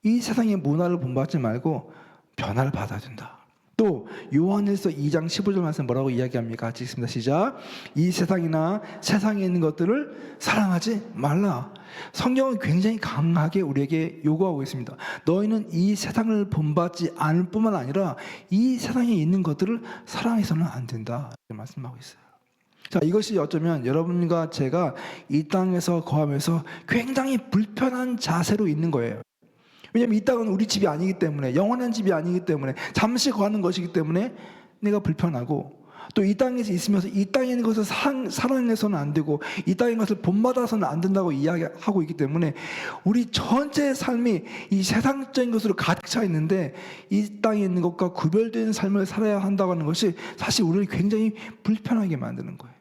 이 세상의 문화를 본받지 말고 변화를 받아야 된다. 또 요한일서 2장 15절 말씀 뭐라고 이야기합니까? 같이 읽습니다. 시작. 이 세상이나 세상에 있는 것들을 사랑하지 말라. 성경은 굉장히 강하게 우리에게 요구하고 있습니다. 너희는 이 세상을 본받지 않을 뿐만 아니라 이 세상에 있는 것들을 사랑해서는 안 된다, 이렇게 말씀하고 있어요. 자, 이것이 어쩌면 여러분과 제가 이 땅에서 거하면서 굉장히 불편한 자세로 있는 거예요. 왜냐하면 이 땅은 우리 집이 아니기 때문에, 영원한 집이 아니기 때문에, 잠시 거하는 것이기 때문에 내가 불편하고, 또 이 땅에서 있으면서 이 땅에 있는 것을 사랑해서는 안 되고 이 땅의 것을 본받아서는 안 된다고 이야기하고 있기 때문에 우리 전체의 삶이 이 세상적인 것으로 가득 차 있는데, 이 땅에 있는 것과 구별된 삶을 살아야 한다고 하는 것이 사실 우리를 굉장히 불편하게 만드는 거예요.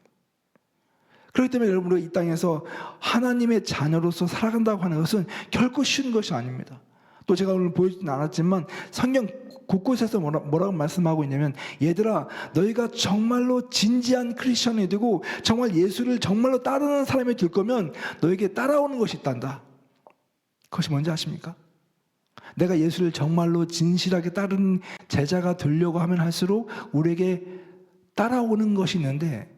그렇기 때문에 여러분, 우리가 이 땅에서 하나님의 자녀로서 살아간다고 하는 것은 결코 쉬운 것이 아닙니다. 또 제가 오늘 보여주진 않았지만 성경 곳곳에서 뭐라고 말씀하고 있냐면, 얘들아, 너희가 정말로 진지한 크리스천이 되고 정말 예수를 정말로 따르는 사람이 될 거면 너에게 따라오는 것이 있단다. 그것이 뭔지 아십니까? 내가 예수를 정말로 진실하게 따르는 제자가 되려고 하면 할수록 우리에게 따라오는 것이 있는데,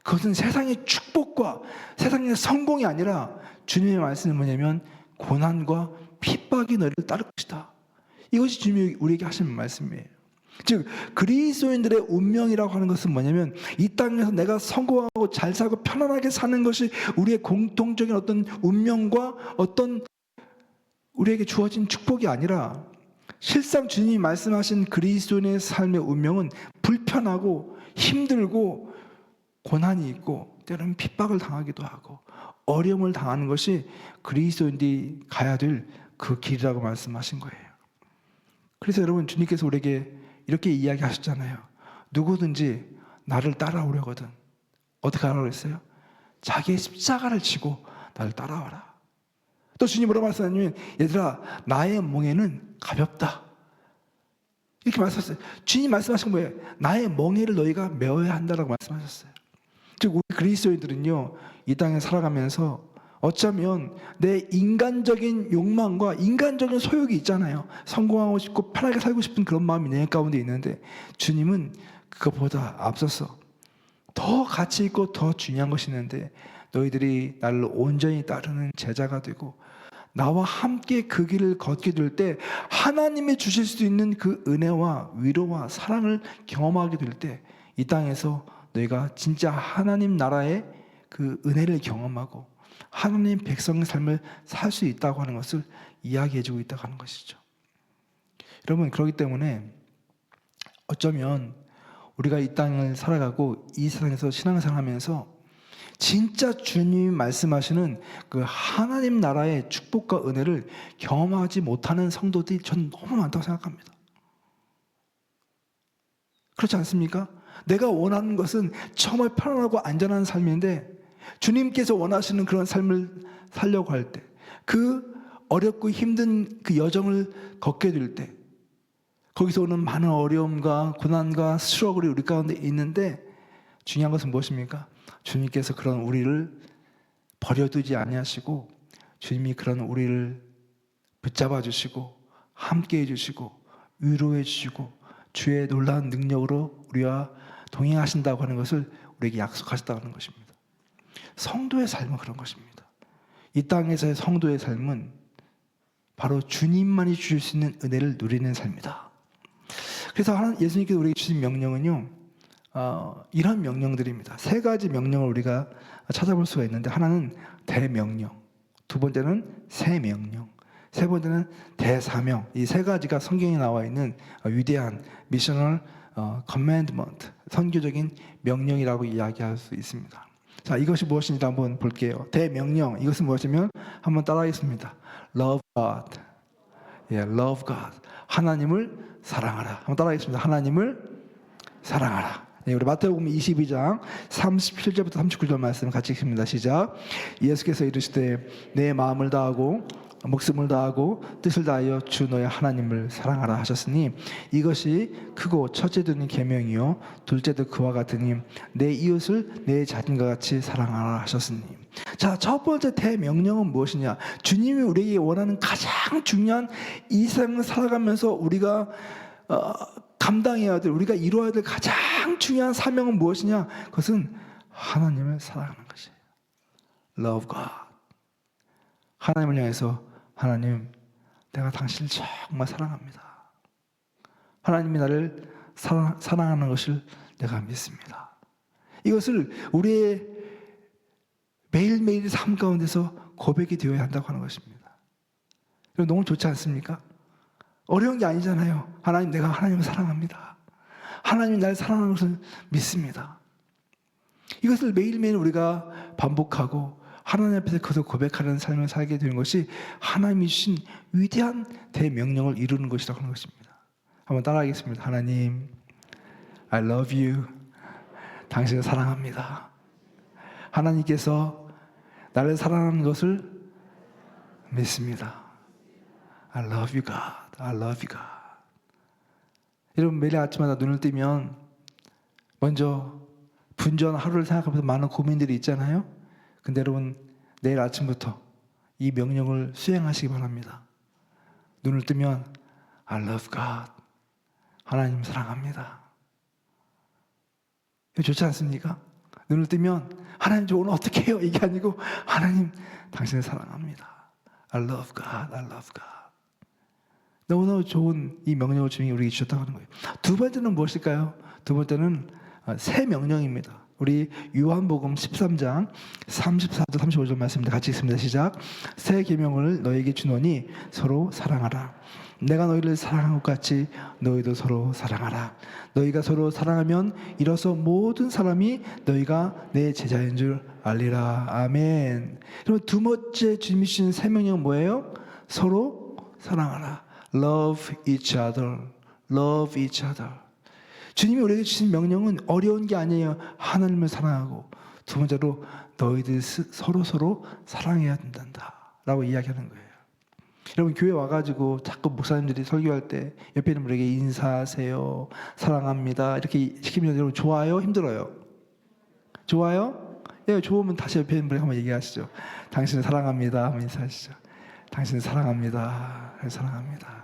그것은 세상의 축복과 세상의 성공이 아니라 주님의 말씀은 뭐냐면 고난과 핍박이 너희를 따를 것이다. 이것이 주님이 우리에게 하시는 말씀이에요. 즉 그리스도인들의 운명이라고 하는 것은 뭐냐면, 이 땅에서 내가 성공하고 잘 살고 편안하게 사는 것이 우리의 공통적인 어떤 운명과 어떤 우리에게 주어진 축복이 아니라, 실상 주님이 말씀하신 그리스도인의 삶의 운명은 불편하고 힘들고 고난이 있고 때로는 핍박을 당하기도 하고 어려움을 당하는 것이 그리스도인들이 가야 될 그 길이라고 말씀하신 거예요. 그래서 여러분, 주님께서 우리에게 이렇게 이야기하셨잖아요. 누구든지 나를 따라오려거든 어떻게 하라고 했어요? 자기의 십자가를 지고 나를 따라와라. 또 주님 뭐라고 말씀하냐면, 얘들아, 나의 멍에는 가볍다, 이렇게 말씀하셨어요. 주님 말씀하신 거예요. 나의 멍에를 너희가 메어야 한다라고 말씀하셨어요. 즉 우리 그리스도인들은요, 이 땅에 살아가면서 어쩌면 내 인간적인 욕망과 인간적인 소욕이 있잖아요. 성공하고 싶고 편하게 살고 싶은 그런 마음이 내 가운데 있는데, 주님은 그것보다 앞서서 더 가치 있고 더 중요한 것이 있는데, 너희들이 나를 온전히 따르는 제자가 되고 나와 함께 그 길을 걷게 될 때 하나님이 주실 수 있는 그 은혜와 위로와 사랑을 경험하게 될 때, 이 땅에서 너희가 진짜 하나님 나라의 그 은혜를 경험하고 하나님 백성의 삶을 살 수 있다고 하는 것을 이야기해주고 있다고 하는 것이죠. 여러분, 그렇기 때문에 어쩌면 우리가 이 땅을 살아가고 이 세상에서 신앙생활 하면서 진짜 주님이 말씀하시는 그 하나님 나라의 축복과 은혜를 경험하지 못하는 성도들이 전 너무 많다고 생각합니다. 그렇지 않습니까? 내가 원하는 것은 정말 편안하고 안전한 삶인데 주님께서 원하시는 그런 삶을 살려고 할 때, 그 어렵고 힘든 그 여정을 걷게 될 때, 거기서 오는 많은 어려움과 고난과 스트러글이 우리 가운데 있는데, 중요한 것은 무엇입니까? 주님께서 그런 우리를 버려두지 아니하시고, 주님이 그런 우리를 붙잡아 주시고 함께 해주시고 위로해 주시고 주의 놀라운 능력으로 우리와 동행하신다고 하는 것을 우리에게 약속하셨다고 하는 것입니다. 성도의 삶은 그런 것입니다. 이 땅에서의 성도의 삶은 바로 주님만이 주실 수 있는 은혜를 누리는 삶이다. 그래서 예수님께서 우리에게 주신 명령은요, 이런 명령들입니다. 세 가지 명령을 우리가 찾아볼 수가 있는데, 하나는 대명령, 두 번째는 새 명령, 세 번째는 대사명. 이 세 가지가 성경에 나와 있는 위대한 미셔널 커맨드먼트, 선교적인 명령이라고 이야기할 수 있습니다. 자, 이것이 무엇인지 한번 볼게요. 대명령, 이것은 무엇이냐면 한번 따라하겠습니다. Love God. Love God. 하나님을 사랑하라. 한번 따라하겠습니다. 하나님을 사랑하라. 우리 마태복음 22장 37절부터 39절 말씀 같이 읽습니다. 시작. 예수께서 이르시되 내 마음을 다하고 목숨을 다하고 뜻을 다하여 주 너의 하나님을 사랑하라 하셨으니 이것이 크고 첫째도 계명이요 둘째도 그와 같으니 내 이웃을 내 자신과 같이 사랑하라 하셨으니. 자, 첫 번째 대명령은 무엇이냐? 주님이 우리에게 원하는 가장 중요한 이 세상을 살아가면서 우리가 감당해야 될, 우리가 이루어야 될 가장 중요한 사명은 무엇이냐? 그것은 하나님을 사랑하는 것이에요. Love God. 하나님을 향해서, 하나님, 내가 당신을 정말 사랑합니다. 하나님이 나를 사랑하는 것을 내가 믿습니다. 이것을 우리의 매일매일 삶 가운데서 고백이 되어야 한다고 하는 것입니다. 너무 좋지 않습니까? 어려운 게 아니잖아요. 하나님, 내가 하나님을 사랑합니다. 하나님이 나를 사랑하는 것을 믿습니다. 이것을 매일매일 우리가 반복하고 하나님 앞에서 그것을 고백하는 삶을 살게 되는 것이 하나님이 주신 위대한 대명령을 이루는 것이라고 하는 것입니다. 한번 따라하겠습니다. 하나님, I love you. 당신을 사랑합니다. 하나님께서 나를 사랑하는 것을 믿습니다. I love you, God. I love you, God. 여러분, 매일 아침마다 눈을 뜨면 먼저 분주한 하루를 생각하면서 많은 고민들이 있잖아요. 근데 여러분, 내일 아침부터 이 명령을 수행하시기 바랍니다. 눈을 뜨면 I love God. 하나님 사랑합니다. 이거 좋지 않습니까? 눈을 뜨면 하나님, 저 오늘 어떻게 해요? 이게 아니고 하나님, 당신을 사랑합니다. I love God. I love God. 너무너무 좋은 이 명령을 주님이 우리에게 주셨다고 하는 거예요. 두 번째는 무엇일까요? 두 번째는 새 명령입니다. 우리 요한복음 13장 34절 35절 말씀입니다. 같이 읽습니다. 시작. 새 계명을 너에게 주노니 서로 사랑하라. 내가 너희를 사랑한 것 같이 너희도 서로 사랑하라. 너희가 서로 사랑하면 이로써 모든 사람이 너희가 내 제자인 줄 알리라. 아멘. 그럼 두 번째 주님이 주신 새 명령은 뭐예요? 서로 사랑하라. Love each other. Love each other. 주님이 우리에게 주신 명령은 어려운 게 아니에요. 하나님을 사랑하고, 두 번째로 너희들 서로 사랑해야 된다 라고 이야기하는 거예요. 여러분, 교회 와가지고 자꾸 목사님들이 설교할 때 옆에 있는 분에게 인사하세요, 사랑합니다 이렇게 시키면 여러분 좋아요? 힘들어요? 좋아요? 예, 좋으면 다시 옆에 있는 분에게 한번 얘기하시죠. 당신을 사랑합니다 한번 인사하시죠. 당신을 사랑합니다. 사랑합니다.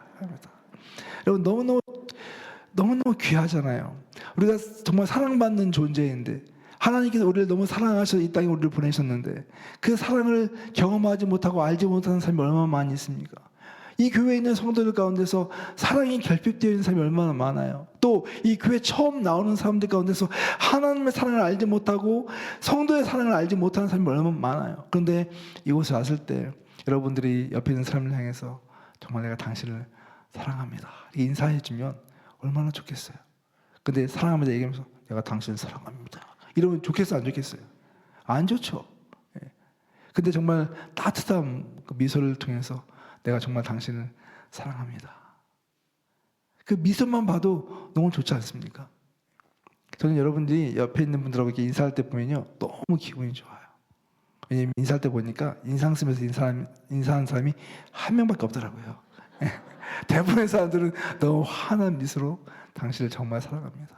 여러분, 너무너무 귀하잖아요. 우리가 정말 사랑받는 존재인데, 하나님께서 우리를 너무 사랑하셔서 이 땅에 우리를 보내셨는데 그 사랑을 경험하지 못하고 알지 못하는 사람이 얼마나 많이 있습니까? 이 교회에 있는 성도들 가운데서 사랑이 결핍되어 있는 사람이 얼마나 많아요. 또 이 교회 처음 나오는 사람들 가운데서 하나님의 사랑을 알지 못하고 성도의 사랑을 알지 못하는 사람이 얼마나 많아요. 그런데 이곳에 왔을 때 여러분들이 옆에 있는 사람을 향해서 정말 내가 당신을 사랑합니다 이렇게 인사해주면 얼마나 좋겠어요. 근데 사랑합니다 얘기하면서 내가 당신을 사랑합니다 이러면 좋겠어요, 안 좋겠어요? 안 좋죠. 근데 정말 따뜻한 그 미소를 통해서 내가 정말 당신을 사랑합니다. 그 미소만 봐도 너무 좋지 않습니까? 저는 여러분들이 옆에 있는 분들하고 이렇게 인사할 때 보면요, 너무 기분이 좋아요. 왜냐면 인사할 때 보니까 인상 쓰면서 인사하는 사람이 한 명밖에 없더라고요. 대부분의 사람들은 너무 환한 미소로 당신을 정말 사랑합니다.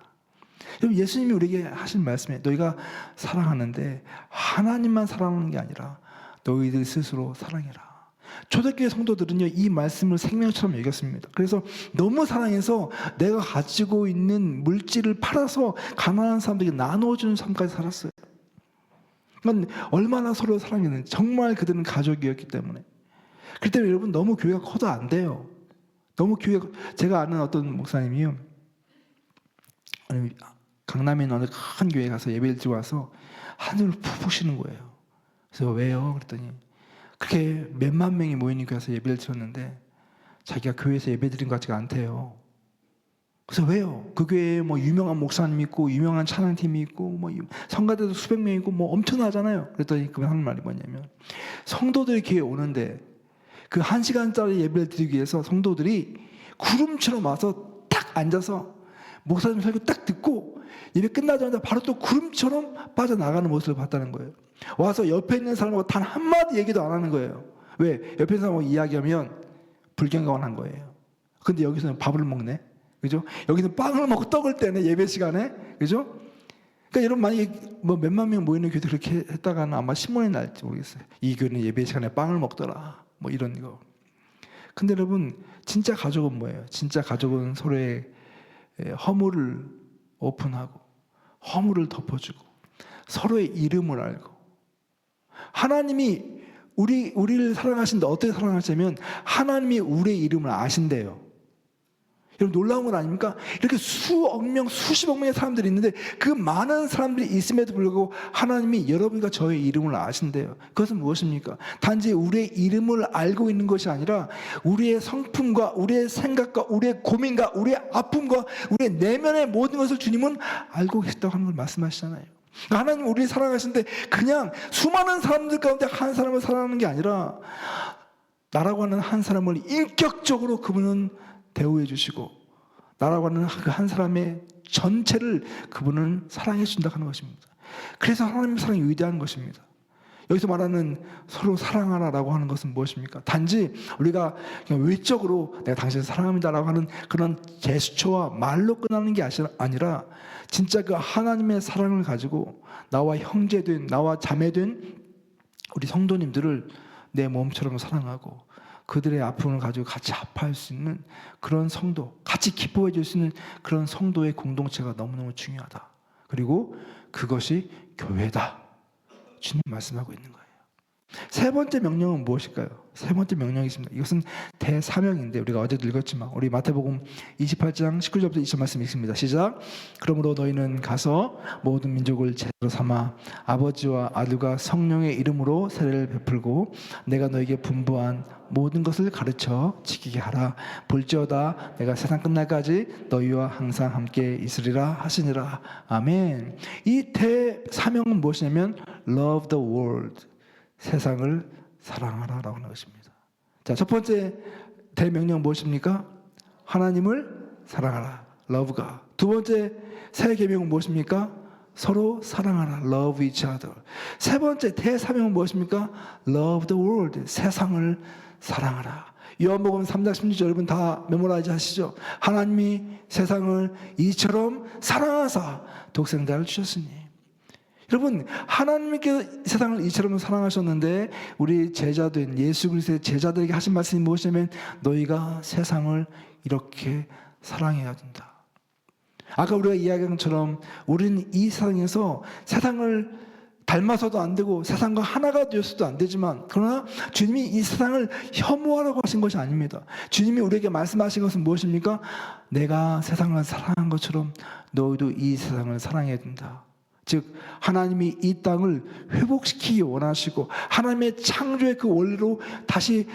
여러분, 예수님이 우리에게 하신 말씀에 너희가 사랑하는데 하나님만 사랑하는 게 아니라 너희들 스스로 사랑해라. 초대교회 성도들은요, 이 말씀을 생명처럼 여겼습니다. 그래서 너무 사랑해서 내가 가지고 있는 물질을 팔아서 가난한 사람들에게 나눠주는 삶까지 살았어요. 그러니까 얼마나 서로 사랑했는지. 정말 그들은 가족이었기 때문에. 그렇기 때문에 여러분, 너무 교회가 커도 안 돼요. 너무 교회가, 제가 아는 어떤 목사님이요, 강남에 있는 어느 큰 교회에 가서 예배를 드리고 와서 하늘을 푹푹 쉬는 거예요. 그래서 왜요? 그랬더니 그렇게 몇만 명이 모이는 교회에서 예배를 드렸는데 자기가 교회에서 예배 드린 것 같지가 않대요. 그래서 왜요? 그 교회에 뭐 유명한 목사님 있고 유명한 찬양팀이 있고 뭐 성가대도 수백 명 있고 뭐 엄청나잖아요. 그랬더니 그분 하는 말이 뭐냐면, 성도들이 교회에 오는데 그 1시간짜리 예배를 드리기 위해서 성도들이 구름처럼 와서 딱 앉아서 목사님 설교 딱 듣고 예배 끝나자마자 바로 또 구름처럼 빠져나가는 모습을 봤다는 거예요. 와서 옆에 있는 사람하고 단 한마디 얘기도 안 하는 거예요. 왜? 옆에 있는 사람하고 이야기하면 불경건한 거예요. 근데 여기서는 밥을 먹네. 그죠? 여기는 빵을 먹고 떡을 떼네, 예배 시간에. 그죠? 그러니까 여러분, 만약에 뭐 몇만 명 모이는 교회도 그렇게 했다가는 아마 신문에 날지 모르겠어요. 이 교회는 예배 시간에 빵을 먹더라. 뭐 이런 거. 근데 여러분, 진짜 가족은 뭐예요? 진짜 가족은 서로의 허물을 오픈하고 허물을 덮어주고 서로의 이름을 알고, 하나님이 우리를 사랑하신다. 어떻게 사랑하시냐면 하나님이 우리의 이름을 아신대요. 여러분, 놀라운 건 아닙니까? 이렇게 수억 명, 수십억 명의 사람들이 있는데 그 많은 사람들이 있음에도 불구하고 하나님이 여러분과 저의 이름을 아신대요. 그것은 무엇입니까? 단지 우리의 이름을 알고 있는 것이 아니라 우리의 성품과 우리의 생각과 우리의 고민과 우리의 아픔과 우리의 내면의 모든 것을 주님은 알고 계시다고 하는 걸 말씀하시잖아요. 하나님 우리를 사랑하시는데 그냥 수많은 사람들 가운데 한 사람을 사랑하는 게 아니라 나라고 하는 한 사람을 인격적으로 그분은 대우해 주시고 나라고 하는 그 한 사람의 전체를 그분은 사랑해 준다고 하는 것입니다. 그래서 하나님의 사랑이 위대한 것입니다. 여기서 말하는 서로 사랑하라라고 하는 것은 무엇입니까? 단지 우리가 그냥 외적으로 내가 당신을 사랑합니다라고 하는 그런 제스처와 말로 끝나는 게 아니라 진짜 그 하나님의 사랑을 가지고 나와 형제된, 나와 자매된 우리 성도님들을 내 몸처럼 사랑하고 그들의 아픔을 가지고 같이 아파할 수 있는 그런 성도, 같이 기뻐해 줄 수 있는 그런 성도의 공동체가 너무너무 중요하다. 그리고 그것이 교회다. 주님 말씀하고 있는 거예요. 세 번째 명령은 무엇일까요? 세 번째 명령이 있습니다. 이것은 대사명인데 우리가 어제도 읽었지만 우리 마태복음 28장 19절부터 20절 말씀 읽습니다. 시작. 그러므로 너희는 가서 모든 민족을 제자로 삼아 아버지와 아들과 성령의 이름으로 세례를 베풀고 내가 너에게 분부한 모든 것을 가르쳐 지키게 하라. 볼지어다 내가 세상 끝날까지 너희와 항상 함께 있으리라 하시니라. 아멘. 이 대사명은 무엇이냐면 Love the world. 세상을 사랑하라라고 하는 것입니다. 자, 첫 번째 대명령 무엇입니까? 하나님을 사랑하라. Love God. 두 번째 새 계명은 무엇입니까? 서로 사랑하라. Love each other. 세 번째 대사명은 무엇입니까? Love the world. 세상을 사랑하라. 요한복음 3장 16절 여러분 다 메모라이즈 하시죠? 하나님이 세상을 이처럼 사랑하사 독생자를 주셨으니. 여러분, 하나님께서 세상을 이처럼 사랑하셨는데 우리 제자된 예수 그리스도의 제자들에게 하신 말씀이 무엇이냐면 너희가 세상을 이렇게 사랑해야 된다. 아까 우리가 이야기한 것처럼 우리는 이 세상에서 세상을 닮아서도 안 되고 세상과 하나가 되어서도 안 되지만, 그러나 주님이 이 세상을 혐오하라고 하신 것이 아닙니다. 주님이 우리에게 말씀하신 것은 무엇입니까? 내가 세상을 사랑한 것처럼 너희도 이 세상을 사랑해야 된다. 즉 하나님이 이 땅을 회복시키기 원하시고 하나님의 창조의 그 원리로 다시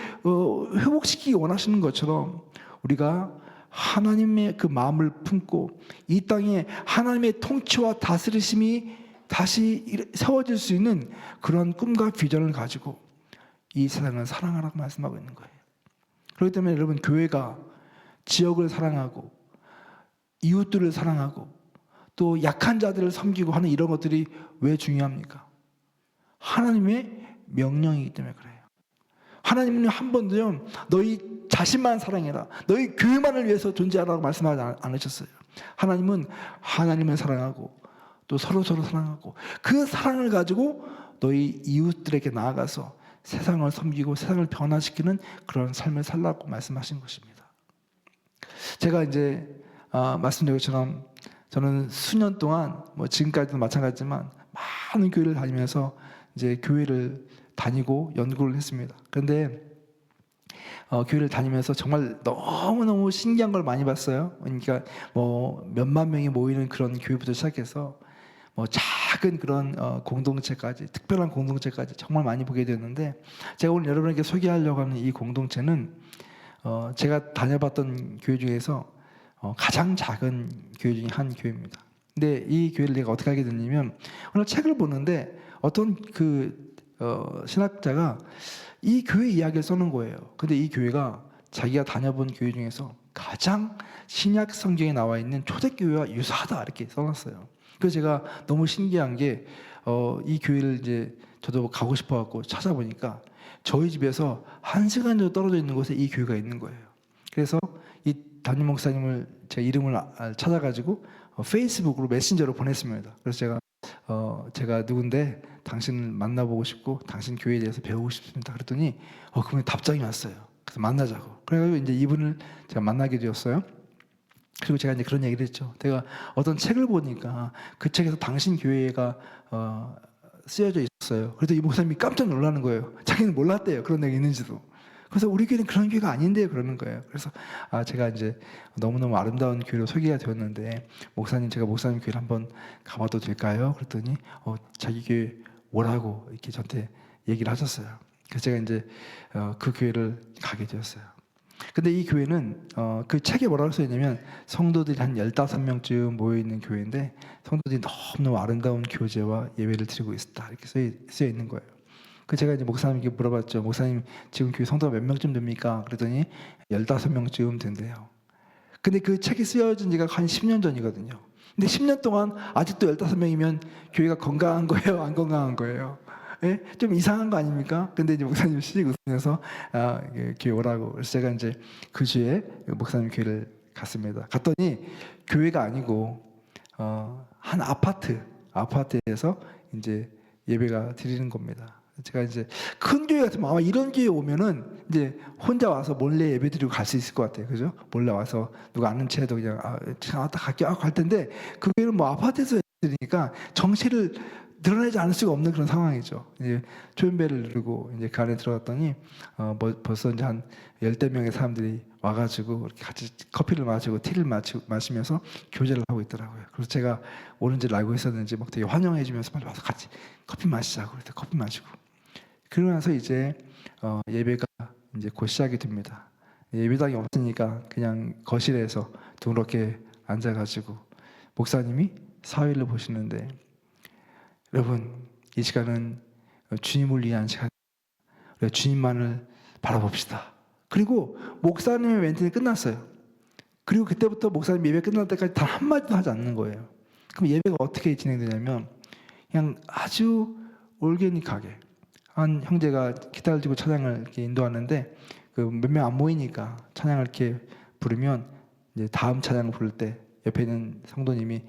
회복시키기 원하시는 것처럼 우리가 하나님의 그 마음을 품고 이 땅에 하나님의 통치와 다스리심이 다시 세워질 수 있는 그런 꿈과 비전을 가지고 이 세상을 사랑하라고 말씀하고 있는 거예요. 그렇기 때문에 여러분, 교회가 지역을 사랑하고 이웃들을 사랑하고 또 약한 자들을 섬기고 하는 이런 것들이 왜 중요합니까? 하나님의 명령이기 때문에 그래요. 하나님은 한 번도요 너희 자신만 사랑해라, 너희 교회만을 위해서 존재하라고 말씀하지 않으셨어요. 하나님은 하나님을 사랑하고 또 서로 사랑하고 그 사랑을 가지고 너희 이웃들에게 나아가서 세상을 섬기고 세상을 변화시키는 그런 삶을 살라고 말씀하신 것입니다. 제가 이제 말씀드린 것처럼 저는 수년 동안 뭐 지금까지도 마찬가지지만 많은 교회를 다니면서 이제 교회를 다니고 연구를 했습니다. 그런데 교회를 다니면서 정말 너무너무 신기한 걸 많이 봤어요. 그러니까 뭐 몇만 명이 모이는 그런 교회부터 시작해서 뭐 작은 그런 공동체까지, 특별한 공동체까지 정말 많이 보게 되었는데, 제가 오늘 여러분에게 소개하려고 하는 이 공동체는 제가 다녀봤던 교회 중에서 가장 작은 교회 중에 한 교회입니다. 근데 이 교회를 내가 어떻게 알게 됐냐면, 오늘 책을 보는데 어떤 신학자가 이 교회 이야기를 써놓은 거예요. 근데 이 교회가 자기가 다녀본 교회 중에서 가장 신약 성경에 나와 있는 초대교회와 유사하다 이렇게 써놨어요. 그래서 제가 너무 신기한 게 이 교회를 이제 저도 가고 싶어갖고 찾아보니까 저희 집에서 1시간 정도 떨어져 있는 곳에 이 교회가 있는 거예요. 그래서 이 담임 목사님을 제 이름을 찾아가지고 페이스북으로 메신저로 보냈습니다. 그래서 제가 누군데 당신을 만나보고 싶고 당신 교회에 대해서 배우고 싶습니다. 그랬더니 그분이 답장이 왔어요. 그래서 만나자고. 그래가지고 이제 이분을 제가 만나게 되었어요. 그리고 제가 이제 그런 얘기를 했죠. 제가 어떤 책을 보니까 그 책에서 당신 교회가 쓰여져 있었어요. 그래도 이 목사님이 깜짝 놀라는 거예요. 자기는 몰랐대요. 그런 얘기 있는지도. 그래서 우리 교회는 그런 교회가 아닌데요, 그러는 거예요. 그래서 제가 이제 너무너무 아름다운 교회로 소개가 되었는데, 목사님, 제가 목사님 교회를 한번 가봐도 될까요? 그랬더니 자기 교회 오라고 이렇게 저한테 얘기를 하셨어요. 그래서 제가 이제 그 교회를 가게 되었어요. 근데 이 교회는 그 책에 뭐라고 써있냐면 성도들이 한 15명쯤 모여있는 교회인데, 성도들이 너무너무 아름다운 교제와 예배를 드리고 있다 이렇게 쓰여 있는 거예요. 그 제가 이제 목사님께 물어봤죠. 목사님, 지금 교회 성도가 몇 명쯤 됩니까? 그랬더니 15명쯤 된대요. 근데 그 책이 쓰여진 지가 한 10년 전이거든요. 근데 10년 동안 아직도 15명이면 교회가 건강한 거예요? 안 건강한 거예요? 예? 좀 이상한 거 아닙니까? 근데 이제 목사님 씩 웃으면서 교회 오라고. 그래서 제가 이제 그 주에 목사님 교회를 갔습니다. 갔더니 교회가 아니고 한 아파트에서 이제 예배가 드리는 겁니다. 제가 이제 큰 교회 같으면 아마 이런 교회 오면은 이제 혼자 와서 몰래 예배 드리고 갈 수 있을 것 같아요. 그죠? 몰래 와서 누가 아는 채도 그냥 왔다 갈게 하고 갈 텐데, 그 교회는 뭐 아파트에서 드리니까 정체를 드러내지 않을 수가 없는 그런 상황이죠. 이제 초연배를 누르고 이제 그 안에 들어갔더니 벌써 이제 한 10대 명의 사람들이 와가지고 이렇게 같이 커피를 마시고 티를 마시면서 교제를 하고 있더라고요. 그래서 제가 오는지를 알고 있었는지 막 되게 환영해주면서 빨리 와서 같이 커피 마시자고 그래서 커피 마시고, 그러고 나서 이제 예배가 이제 곧 시작이 됩니다. 예배당이 없으니까 그냥 거실에서 둥그렇게 앉아가지고 목사님이 사회를 보시는데, 여러분, 이 시간은 주님을 위한 시간입니다. 우리가 주님만을 바라봅시다. 그리고 목사님의 멘트는 끝났어요. 그리고 그때부터 목사님 예배 끝날 때까지 단 한마디도 하지 않는 거예요. 그럼 예배가 어떻게 진행되냐면 그냥 아주 올게닉하게 한 형제가 기타를 들고 찬양을 이렇게 인도하는데, 그 몇 명 안 모이니까 찬양을 이렇게 부르면 이제 다음 찬양을 부를 때 옆에 있는 성도님이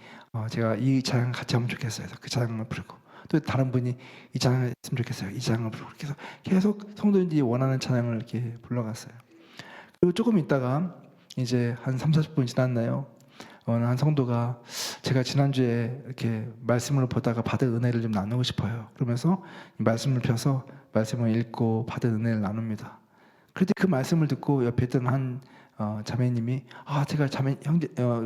제가 이 찬양 같이 하면 좋겠어요. 그래서 그 찬양을 부르고, 또 다른 분이 이 찬양을 했으면 좋겠어요. 이 찬양을 부르고, 그래서 계속 성도님들이 원하는 찬양을 이렇게 불러갔어요. 그리고 조금 있다가 이제 한 30-40분 지났나요? 어느 한 성도가 제가 지난주에 이렇게 말씀을 보다가 받은 은혜를 좀 나누고 싶어요. 그러면서 말씀을 펴서 말씀을 읽고 받은 은혜를 나눕니다. 그런데 그 말씀을 듣고 옆에 있던 한 자매님이 제가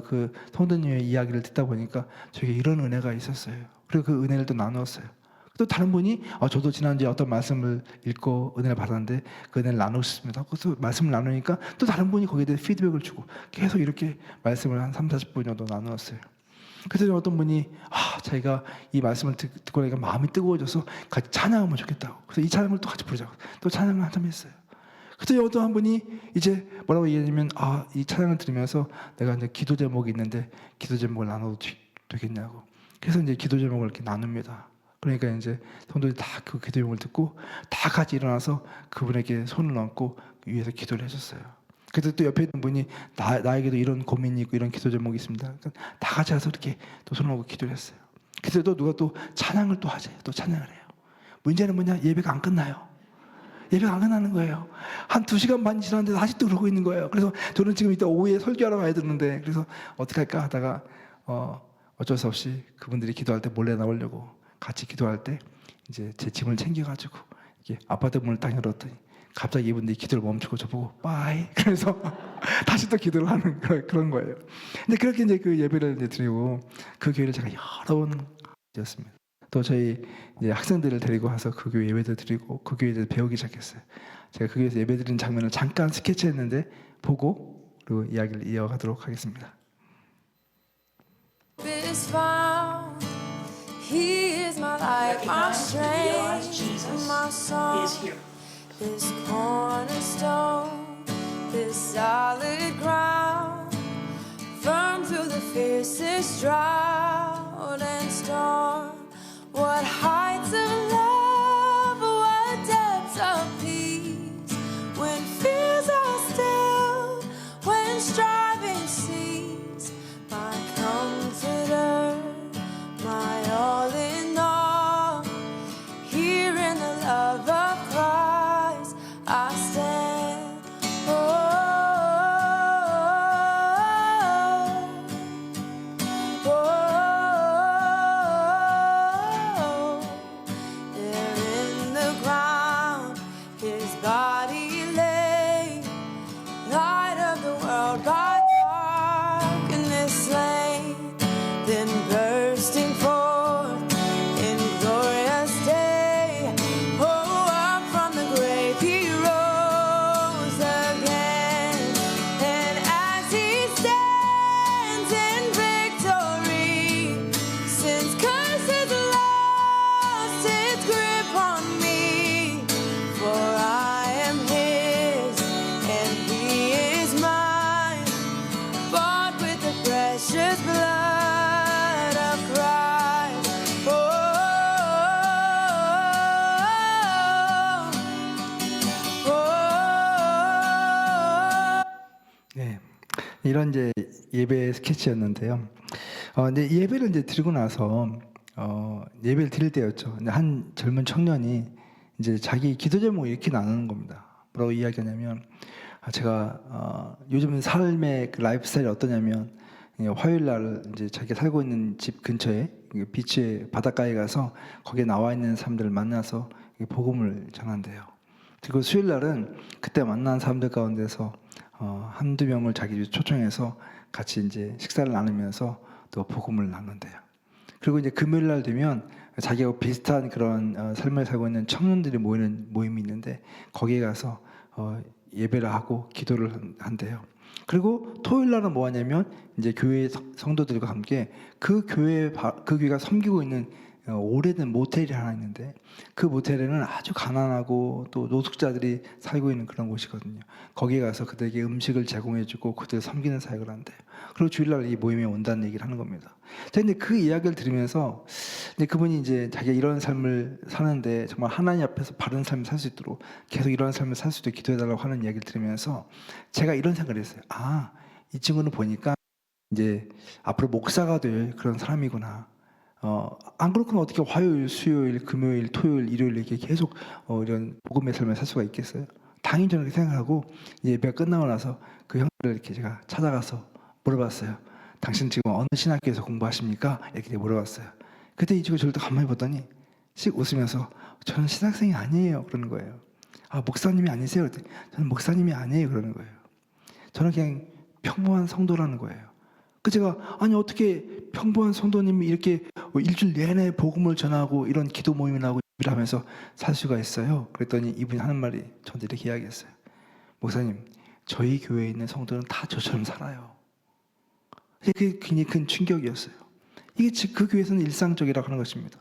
그 성도님의 이야기를 듣다 보니까 저에게 이런 은혜가 있었어요. 그리고 그 은혜를 또 나누었어요. 또 다른 분이 저도 지난주에 어떤 말씀을 읽고 은혜를 받았는데 그 은혜를 나누고 싶습니다. 그래서 말씀을 나누니까 또 다른 분이 거기에 대해 피드백을 주고 계속 이렇게 말씀을 한 30-40분 정도 나누었어요. 그래서 어떤 분이 자기가 이 말씀을 듣고 나니까 마음이 뜨거워져서 같이 찬양하면 좋겠다고. 그래서 이 찬양을 또 같이 부르자고. 또 찬양을 한참 했어요. 그때 어떤 한 분이 이제 뭐라고 얘기하냐면 이 찬양을 들으면서 내가 이제 기도 제목이 있는데 기도 제목을 나눠도 되겠냐고. 그래서 이제 기도 제목을 이렇게 나눕니다. 그러니까 이제 성도들이 다 그 기도 제목을 듣고 다 같이 일어나서 그분에게 손을 얹고 위에서 기도를 해줬어요. 그래서 또 옆에 있는 분이 나에게도 이런 고민이 있고 이런 기도 제목이 있습니다. 그러니까 다 같이 가서 이렇게 또 손을 얹고 기도를 했어요. 그래서 또 누가 또 찬양을 또 하세요. 또 찬양을 해요. 문제는 뭐냐? 예배가 안 끝나요. 예배가 안 끝나는 거예요. 한 2시간 반 지났는데 아직도 그러고 있는 거예요. 그래서 저는 지금 이따 오후에 설교하러 가야 되는데, 그래서 어떻게 할까 하다가 어쩔 수 없이 그분들이 기도할 때 몰래 나오려고 같이 기도할 때 이제 제 짐을 챙겨가지고 이게 아파트 문을 딱 열었더니 갑자기 이분들이 기도를 멈추고 저보고 빠이, 그래서 다시 또 기도를 하는 그런 거예요. 근데 그렇게 이제 그 예배를 이제 드리고 그 교회를 제가 여러 번 드렸습니다. 또 저희 이제 학생들을 데리고 와서 그 교회 예배도 드리고 그 교회에서 배우기 시작했어요. 제가 그 교회에서 예배 드리는 장면을 잠깐 스케치했는데 보고 그리고 이야기를 이어가도록 하겠습니다. He is my light, my strength, my song, this cornerstone, this solid ground, firm through the fiercest drought and storm. What heights of love, what depths of peace, when fears are still, when striving cease, my comforter, my all in all. Here in the love of Christ I stand. Oh, there in the ground his body lay, light of the world by darkness slain, then bursting forth in glorious day. Oh, up from the grave he rose again, and as he stands in victory, since curse has lost its grip on me, for I am his and he is mine, bought with the precious blood of Christ. 네, 이런 이제 예배 스케치였는데요. 근데 예배를 이제 드리고 나서 예배를 드릴 때였죠. 근데 한 젊은 청년이 이제 자기 기도 제목을 이렇게 나누는 겁니다. 뭐라고 이야기하냐면, 제가 요즘 삶의 그 라이프 스타일이 어떠냐면, 화요일 날 이제 자기가 살고 있는 집 근처에 비치에 바닷가에 가서 거기에 나와 있는 사람들을 만나서 복음을 전한대요. 그리고 수요일 날은 그때 만난 사람들 가운데서 한두 명을 자기 집에 초청해서 같이 이제 식사를 나누면서 또 복음을 나눈대요. 그리고 이제 금요일 날 되면 자기하고 비슷한 그런 삶을 살고 있는 청년들이 모이는 모임이 있는데 거기에 가서 예배를 하고 기도를 한대요. 그리고 토요일 날은 뭐 하냐면 이제 교회 성도들과 함께 그 교회가 섬기고 있는 오래된 모텔이 하나 있는데 그 모텔에는 아주 가난하고 또 노숙자들이 살고 있는 그런 곳이거든요. 거기에 가서 그들에게 음식을 제공해주고 그들 섬기는 사역을 한대요. 그리고 주일날 이 모임에 온다는 얘기를 하는 겁니다. 근데 그 이야기를 들으면서 이제 그분이 이제 자기가 이런 삶을 사는데 정말 하나님 앞에서 바른 삶을 살 수 있도록 계속 이런 삶을 살 수 있도록 기도해달라고 하는 이야기를 들으면서 제가 이런 생각을 했어요. 이 친구는 보니까 이제 앞으로 목사가 될 그런 사람이구나. 안 그렇구나 어떻게 화요일, 수요일, 금요일, 토요일, 일요일 이렇게 계속 이런 복음의 삶을 살 수가 있겠어요? 당연히 저는 그렇게 생각하고 예배가 끝나고 나서 그 형들을 이렇게 제가 찾아가서 물어봤어요. 당신 지금 어느 신학교에서 공부하십니까? 이렇게 물어봤어요. 그때 이 친구 저를 또 가만히 보더니 씩 웃으면서 저는 신학생이 아니에요 그러는 거예요. 목사님이 아니세요? 저는 목사님이 아니에요 그러는 거예요. 저는 그냥 평범한 성도라는 거예요. 그 제가 아니 어떻게 평범한 성도님이 이렇게 일주일 내내 복음을 전하고 이런 기도 모임을 하고 일을 하면서 살 수가 있어요? 그랬더니 이분이 하는 말이 저한테 이렇게 이야기했어요. 목사님, 저희 교회에 있는 성도는 다 저처럼 살아요. 그게 굉장히 큰 충격이었어요. 이게 그 교회에서는 일상적이라고 하는 것입니다.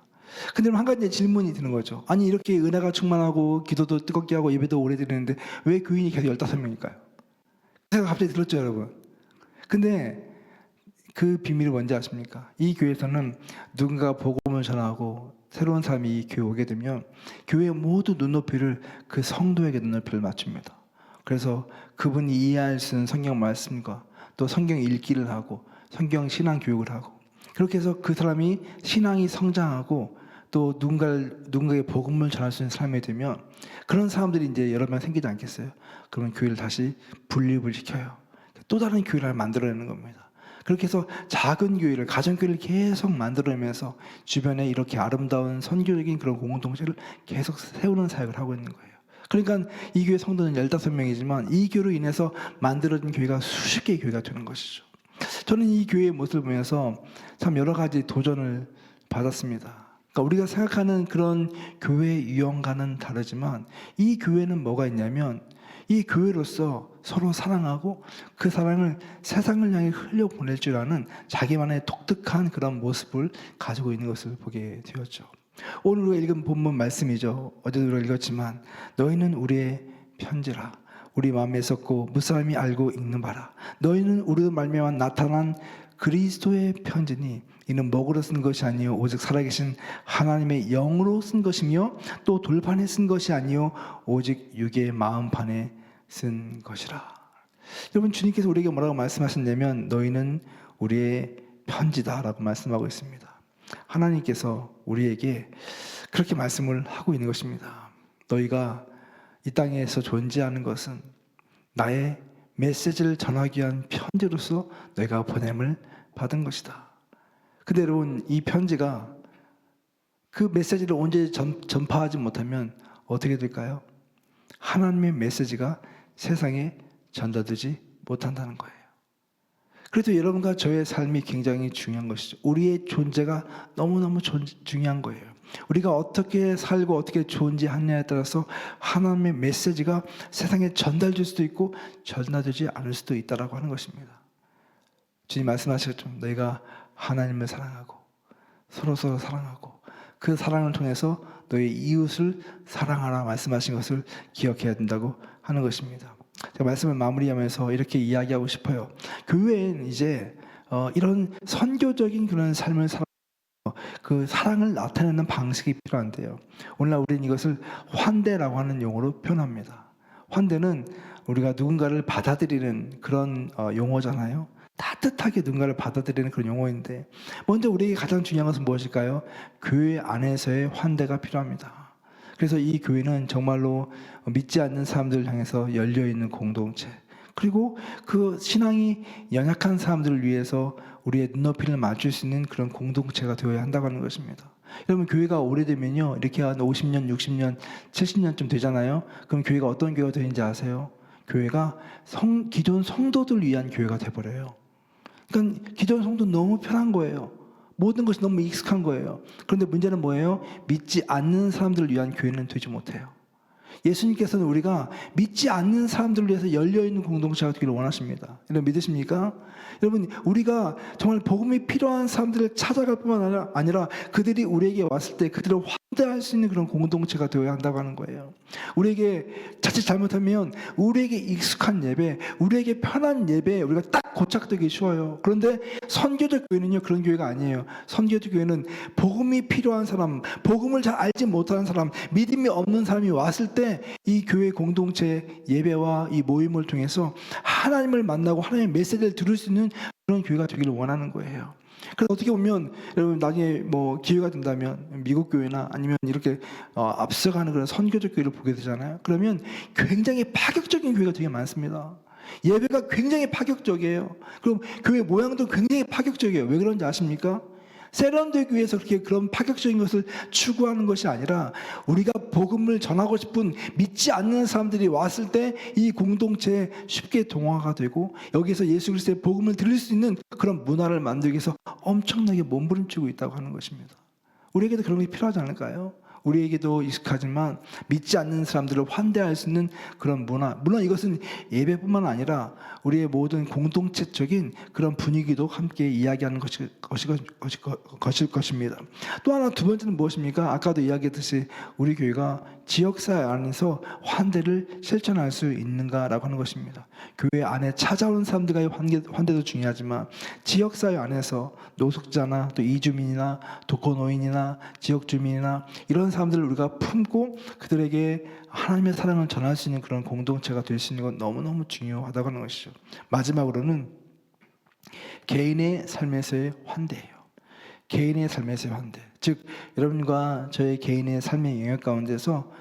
근데 한 가지 질문이 드는 거죠. 아니 이렇게 은혜가 충만하고 기도도 뜨겁게 하고 예배도 오래 드리는데 왜 교인이 계속 15명일까요? 그 생각 갑자기 들었죠 여러분. 근데 그 비밀이 뭔지 아십니까? 이 교회에서는 누군가 복음을 전하고 새로운 사람이 이 교회에 오게 되면 교회의 모두 눈높이를 그 성도에게 눈높이를 맞춥니다. 그래서 그분이 이해할 수 있는 성경 말씀과 또 성경 읽기를 하고 성경 신앙 교육을 하고 그렇게 해서 그 사람이 신앙이 성장하고 또 누군가에게 복음을 전할 수 있는 사람이 되면 그런 사람들이 이제 여러 명 생기지 않겠어요? 그러면 교회를 다시 분립을 시켜요. 또 다른 교회를 만들어내는 겁니다. 그렇게 해서 작은 교회를, 가정교회를 계속 만들어내면서 주변에 이렇게 아름다운 선교적인 그런 공동체를 계속 세우는 사역을 하고 있는 거예요. 그러니까 이 교회 성도는 15명이지만 이 교회로 인해서 만들어진 교회가 수십 개의 교회가 되는 것이죠. 저는 이 교회의 모습을 보면서 참 여러 가지 도전을 받았습니다. 그러니까 우리가 생각하는 그런 교회 유형과는 다르지만 이 교회는 뭐가 있냐면 이 교회로서 서로 사랑하고 그 사랑을 세상을 향해 흘려보낼 줄 아는 자기만의 독특한 그런 모습을 가지고 있는 것을 보게 되었죠. 오늘 우리가 읽은 본문 말씀이죠. 어제도 우리가 읽었지만 너희는 우리의 편지라 우리 마음에 섰고 무사람이 알고 읽는 바라 너희는 우리로 말미암아 나타난 그리스도의 편지니 이는 먹으로 쓴 것이 아니요 오직 살아계신 하나님의 영으로 쓴 것이며 또 돌판에 쓴 것이 아니요 오직 육의 마음판에 쓴 것이라. 여러분 주님께서 우리에게 뭐라고 말씀하셨냐면 너희는 우리의 편지다라고 말씀하고 있습니다. 하나님께서 우리에게 그렇게 말씀을 하고 있는 것입니다. 너희가 이 땅에서 존재하는 것은 나의 메시지를 전하기 위한 편지로서 너희가 보냄을 받은 것이다. 근데 여러분 이 편지가 그 메시지를 온전히 전파하지 못하면 어떻게 될까요? 하나님의 메시지가 세상에 전달되지 못한다는 거예요. 그래도 여러분과 저의 삶이 굉장히 중요한 것이죠. 우리의 존재가 너무너무 중요한 거예요. 우리가 어떻게 살고 어떻게 존재하느냐에 따라서 하나님의 메시지가 세상에 전달될 수도 있고 전달되지 않을 수도 있다라고 하는 것입니다. 주님 말씀하셨죠. 너희가 하나님을 사랑하고 서로 사랑하고 그 사랑을 통해서 너희 이웃을 사랑하라 말씀하신 것을 기억해야 된다고 하는 것입니다. 제가 말씀을 마무리하면서 이렇게 이야기하고 싶어요. 교회엔 이제 이런 선교적인 그런 삶을 그 사랑을 나타내는 방식이 필요한데요. 오늘날 우리는 이것을 환대라고 하는 용어로 표현합니다. 환대는 우리가 누군가를 받아들이는 그런 용어잖아요. 따뜻하게 누군가를 받아들이는 그런 용어인데 먼저 우리에게 가장 중요한 것은 무엇일까요? 교회 안에서의 환대가 필요합니다. 그래서 이 교회는 정말로 믿지 않는 사람들을 향해서 열려있는 공동체 그리고 그 신앙이 연약한 사람들을 위해서 우리의 눈높이를 맞출 수 있는 그런 공동체가 되어야 한다고 하는 것입니다. 여러분 교회가 오래되면요 이렇게 한 50년, 60년, 70년쯤 되잖아요. 그럼 교회가 어떤 교회가 되는지 아세요? 교회가 기존 성도들 위한 교회가 돼버려요. 그러니까 기존 성도 너무 편한 거예요. 모든 것이 너무 익숙한 거예요. 그런데 문제는 뭐예요? 믿지 않는 사람들을 위한 교회는 되지 못해요. 예수님께서는 우리가 믿지 않는 사람들을 위해서 열려있는 공동체가 되기를 원하십니다. 여러분 믿으십니까? 여러분 우리가 정말 복음이 필요한 사람들을 찾아갈 뿐만 아니라 그들이 우리에게 왔을 때 그들을 환대할 수 있는 그런 공동체가 되어야 한다고 하는 거예요. 우리에게 자칫 잘못하면 우리에게 익숙한 예배, 우리에게 편한 예배에 우리가 딱 고착되기 쉬워요. 그런데 선교적 교회는요 그런 교회가 아니에요. 선교적 교회는 복음이 필요한 사람, 복음을 잘 알지 못하는 사람, 믿음이 없는 사람이 왔을 때 이 교회 공동체 예배와 이 모임을 통해서 하나님을 만나고 하나님의 메시지를 들을 수 있는 그런 교회가 되기를 원하는 거예요. 그래서 어떻게 보면 여러분 나중에 뭐 기회가 된다면 미국 교회나 아니면 이렇게 앞서가는 그런 선교적 교회를 보게 되잖아요. 그러면 굉장히 파격적인 교회가 되게 많습니다. 예배가 굉장히 파격적이에요. 그럼 교회 모양도 굉장히 파격적이에요. 왜 그런지 아십니까? 세련되기 위해서 그렇게 그런 파격적인 것을 추구하는 것이 아니라 우리가 복음을 전하고 싶은 믿지 않는 사람들이 왔을 때 이 공동체에 쉽게 동화가 되고 여기서 예수 그리스도의 복음을 들을 수 있는 그런 문화를 만들기 위해서 엄청나게 몸부림치고 있다고 하는 것입니다. 우리에게도 그런 게 필요하지 않을까요? 우리에게도 익숙하지만 믿지 않는 사람들을 환대할 수 있는 그런 문화, 물론 이것은 예배뿐만 아니라 우리의 모든 공동체적인 그런 분위기도 함께 이야기하는 것일 것입니다. 또 하나 두 번째는 무엇입니까? 아까도 이야기했듯이 우리 교회가 지역사회 안에서 환대를 실천할 수 있는가라고 하는 것입니다. 교회 안에 찾아오는 사람들과의 환대도 중요하지만 지역사회 안에서 노숙자나 또 이주민이나 독거노인이나 지역주민이나 이런 사람들을 우리가 품고 그들에게 하나님의 사랑을 전할 수 있는 그런 공동체가 될 수 있는 건 너무너무 중요하다고 하는 것이죠. 마지막으로는 개인의 삶에서의 환대예요. 개인의 삶에서의 환대. 즉 여러분과 저의 개인의 삶의 영역 가운데서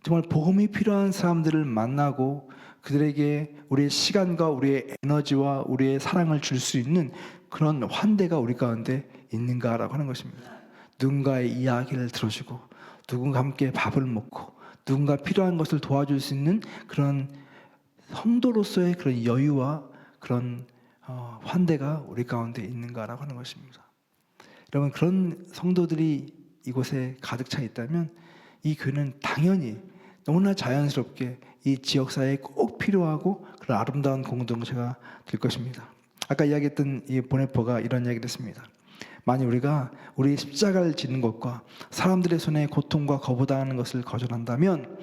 정말 복음이 필요한 사람들을 만나고 그들에게 우리의 시간과 우리의 에너지와 우리의 사랑을 줄 수 있는 그런 환대가 우리 가운데 있는가라고 하는 것입니다. 누군가의 이야기를 들어주고 누군가 함께 밥을 먹고 누군가 필요한 것을 도와줄 수 있는 그런 성도로서의 그런 여유와 그런 환대가 우리 가운데 있는가라고 하는 것입니다. 여러분, 그런 성도들이 이곳에 가득 차 있다면 이 교회는 당연히 너무나 자연스럽게 이 지역사회에 꼭 필요하고 그런 아름다운 공동체가 될 것입니다. 아까 이야기했던 이 보네포가 이런 이야기를 했습니다. 만약 우리가 우리 십자가를 지는 것과 사람들의 손에 고통과 거부당하는 것을 거절한다면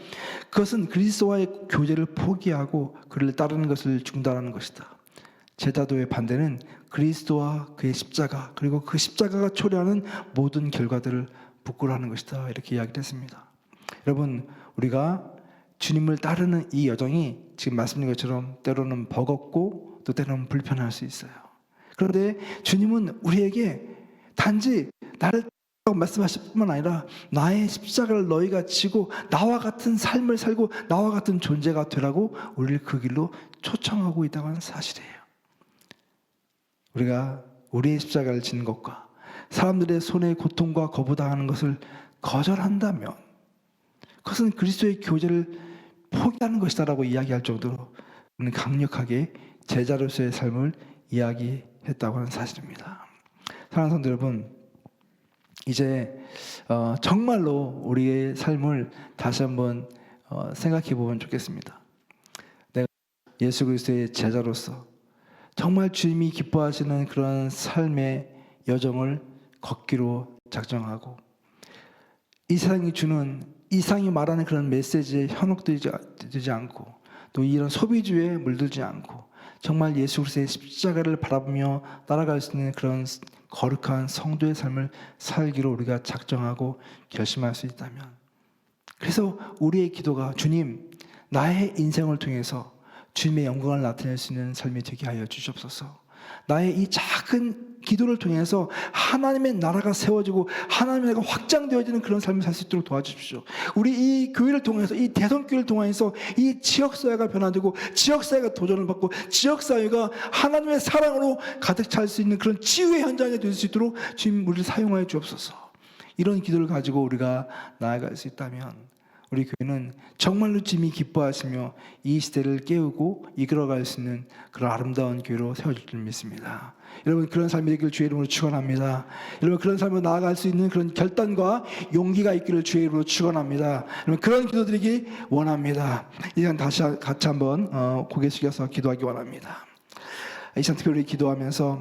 그것은 그리스도와의 교제를 포기하고 그를 따르는 것을 중단하는 것이다. 제자도의 반대는 그리스도와 그의 십자가 그리고 그 십자가가 초래하는 모든 결과들을 부끄러워하는 것이다. 이렇게 이야기를 했습니다. 여러분, 우리가 주님을 따르는 이 여정이 지금 말씀드린 것처럼 때로는 버겁고 또 때로는 불편할 수 있어요. 그런데 주님은 우리에게 단지 나를 따르라고 말씀하실 뿐만 아니라 나의 십자가를 너희가 지고 나와 같은 삶을 살고 나와 같은 존재가 되라고 우리를 그 길로 초청하고 있다고 하는 사실이에요. 우리가 우리의 십자가를 지는 것과 사람들의 손에 고통과 거부당하는 것을 거절한다면 그것은 그리스도의 교제를 포기하는 것이다라고 이야기할 정도로 강력하게 제자로서의 삶을 이야기했다고 하는 사실입니다. 사랑하는 성도 여러분, 이제 정말로 우리의 삶을 다시 한번 생각해 보면 좋겠습니다. 내가 예수 그리스도의 제자로서 정말 주님이 기뻐하시는 그런 삶의 여정을 걷기로 작정하고 이 세상이 주는 이 세상이 말하는 그런 메시지에 현혹되지 않고 또 이런 소비주의에 물들지 않고 정말 예수 그리스도의 십자가를 바라보며 따라갈 수 있는 그런 거룩한 성도의 삶을 살기로 우리가 작정하고 결심할 수 있다면, 그래서 우리의 기도가 주님, 나의 인생을 통해서 주님의 영광을 나타낼 수 있는 삶이 되게 하여 주시옵소서. 나의 이 작은 기도를 통해서 하나님의 나라가 세워지고 하나님의 나라가 확장되어지는 그런 삶을 살 수 있도록 도와주십시오. 우리 이 교회를 통해서, 이 대성교회를 통해서 이 지역사회가 변화되고 지역사회가 도전을 받고 지역사회가 하나님의 사랑으로 가득 찰 수 있는 그런 치유의 현장이 될 수 있도록 주님 우리를 사용하여 주옵소서. 이런 기도를 가지고 우리가 나아갈 수 있다면 우리 교회는 정말로 주님이 기뻐하시며 이 시대를 깨우고 이끌어갈 수 있는 그런 아름다운 교회로 세워질 줄 믿습니다. 여러분, 그런 삶이 되기를 주의 이름으로 축원합니다. 여러분, 그런 삶으로 나아갈 수 있는 그런 결단과 용기가 있기를 주의 이름으로 축원합니다. 여러분, 그런 기도드리기 원합니다. 이 시간 다시 같이 한번 고개 숙여서 기도하기 원합니다. 이 시간 특별히 기도하면서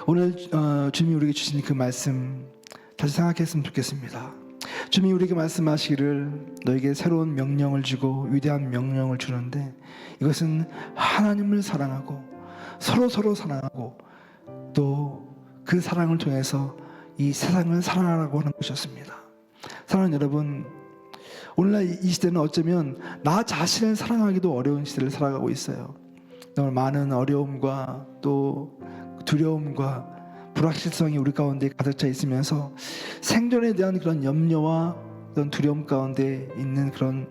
오늘 주님이 우리에게 주신 그 말씀 다시 생각했으면 좋겠습니다. 주님이 우리에게 말씀하시기를 너에게 새로운 명령을 주고 위대한 명령을 주는데 이것은 하나님을 사랑하고 서로 사랑하고 또 그 사랑을 통해서 이 세상을 사랑하라고 하는 것이었습니다. 사랑하는 여러분, 오늘날 이 시대는 어쩌면 나 자신을 사랑하기도 어려운 시대를 살아가고 있어요. 너무 많은 어려움과 또 두려움과 불확실성이 우리 가운데 가득 차 있으면서 생존에 대한 그런 염려와 그런 두려움 가운데 있는 그런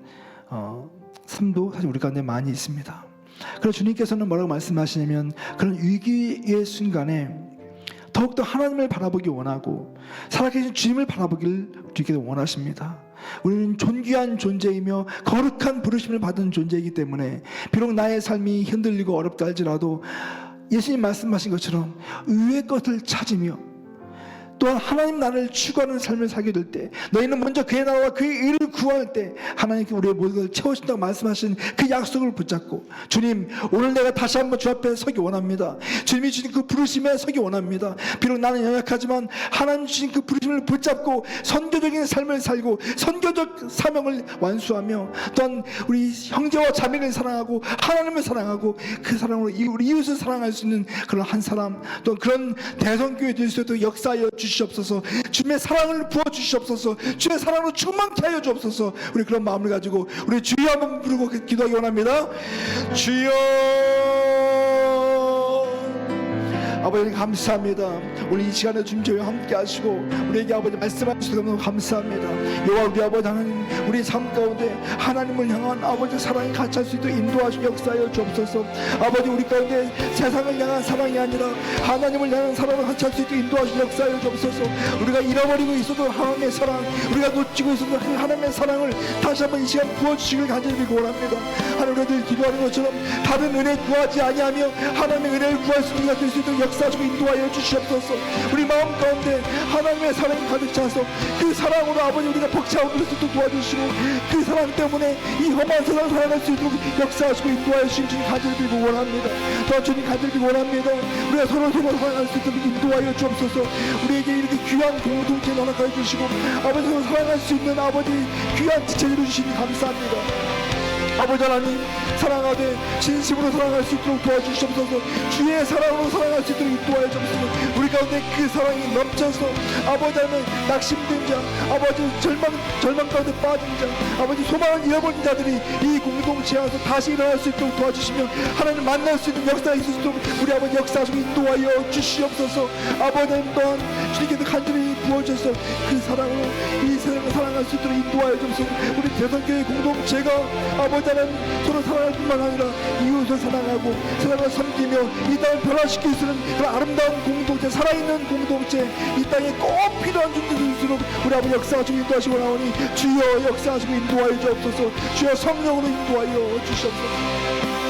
삶도 사실 우리 가운데 많이 있습니다. 그래서 주님께서는 뭐라고 말씀하시냐면 그런 위기의 순간에 더욱더 하나님을 바라보기 원하고 살아계신 주님을 바라보기를 주님께서 원하십니다. 우리는 존귀한 존재이며 거룩한 부르심을 받은 존재이기 때문에 비록 나의 삶이 흔들리고 어렵다 할지라도 예수님 말씀하신 것처럼 위의 것을 찾으며 또한 하나님 나라를 추구하는 삶을 살게 될 때, 너희는 먼저 그의 나라와 그의 의를 구할 때 하나님께 우리의 모든 것을 채우신다고 말씀하신 그 약속을 붙잡고, 주님 오늘 내가 다시 한번 주 앞에 서기 원합니다. 주님이 주신 그 부르심에 서기 원합니다. 비록 나는 연약하지만 하나님 주신 그 부르심을 붙잡고 선교적인 삶을 살고 선교적 사명을 완수하며, 또한 우리 형제와 자매를 사랑하고 하나님을 사랑하고 그 사랑으로 우리 이웃을 사랑할 수 있는 그런 한 사람, 또 그런 대성교회 될 수 있도록 역사하여 주시옵소서. 주님의 사랑을 부어 주시옵소서. 주의 사랑으로 충만케 하여 주옵소서. 우리 그런 마음을 가지고 우리 주여 한번 부르고 기도하기 원합니다. 주여. 아버지 감사합니다. 오늘 이 시간에 주님 저희와 함께 하시고 우리에게 아버지 말씀하시고 너무 감사합니다. 여호와 우리 아버지 하나님, 우리의 삶 가운데 하나님을 향한 아버지 사랑이 같이 할 수 있도록 인도하시고 역사하여 주옵소서. 아버지 우리 가운데 세상을 향한 사랑이 아니라 하나님을 향한 사랑을 같이 할 수 있도록 인도하시고 역사하여 주옵소서. 우리가 잃어버리고 있어도 하나님의 사랑, 우리가 놓치고 있어도 하나님의 사랑을 다시 한번 이 시간 부어주시길 간절히 빌고 원합니다. 하나님 우리들 기도하는 것처럼 다른 은혜 구하지 아니하며 하나님의 은혜를 구할 수 있는 될 수 있도록 역사하시고 인도하여 주시옵소서. 우리 마음 가운데 하나님의 사랑이 가득 차서 그 사랑으로 아버지 우리가 벅차오를 수 있도록 도와주시고, 그 사랑 때문에 이 험한 세상을 살아갈 수 있도록 역사하시고 인도하여 주신 주님 간절히 빌고 원합니다. 더 주님 간절히 빌고 원합니다. 우리가 서로 사랑할 수 있도록 인도하여 주옵소서. 우리에게 이렇게 귀한 공동체 허락하여 주시고 아버지 서로 사랑할 수 있는 아버지 귀한 지체를 주시니 감사합니다. 아버지 하나님, 사랑하되 진심으로 사랑할 수 있도록 도와주시옵소서. 주의 사랑으로 사랑할 수 있도록 인도하여 주옵소서. 우리 가운데 그 사랑이 넘쳐서 아버지 하나님 낙심된 자, 아버지 절망 가운데 빠진 자, 아버지 소망을 잃어버린 자들이 이 공동체에 와서 다시 일어날 수 있도록 도와주시며 하나님 만날 수 있는 역사가 있을 수 있도록 우리 아버지 역사하시고 인도하여 주시옵소서. 아버지 하나님 또한 주님께서 간절히 부어주셔서 그 사랑으로 이 세상을 사랑할 수 있도록 인도하여 주옵소서. 우리 대성교회 공동체가 아버지 하나님 서로 사랑할 뿐만 아니라 이웃을 사랑하고 세상을 섬기며 이 땅을 변화시킬 수 있는 그런 아름다운 공동체, 살아있는 공동체, 이 땅에 꼭 필요한 존재들일수록 우리 아버지 역사하시고 인도하시고 나오니 주여 역사하시고 인도하여 주옵소서. 주여 성령으로 인도하여 주시옵소서.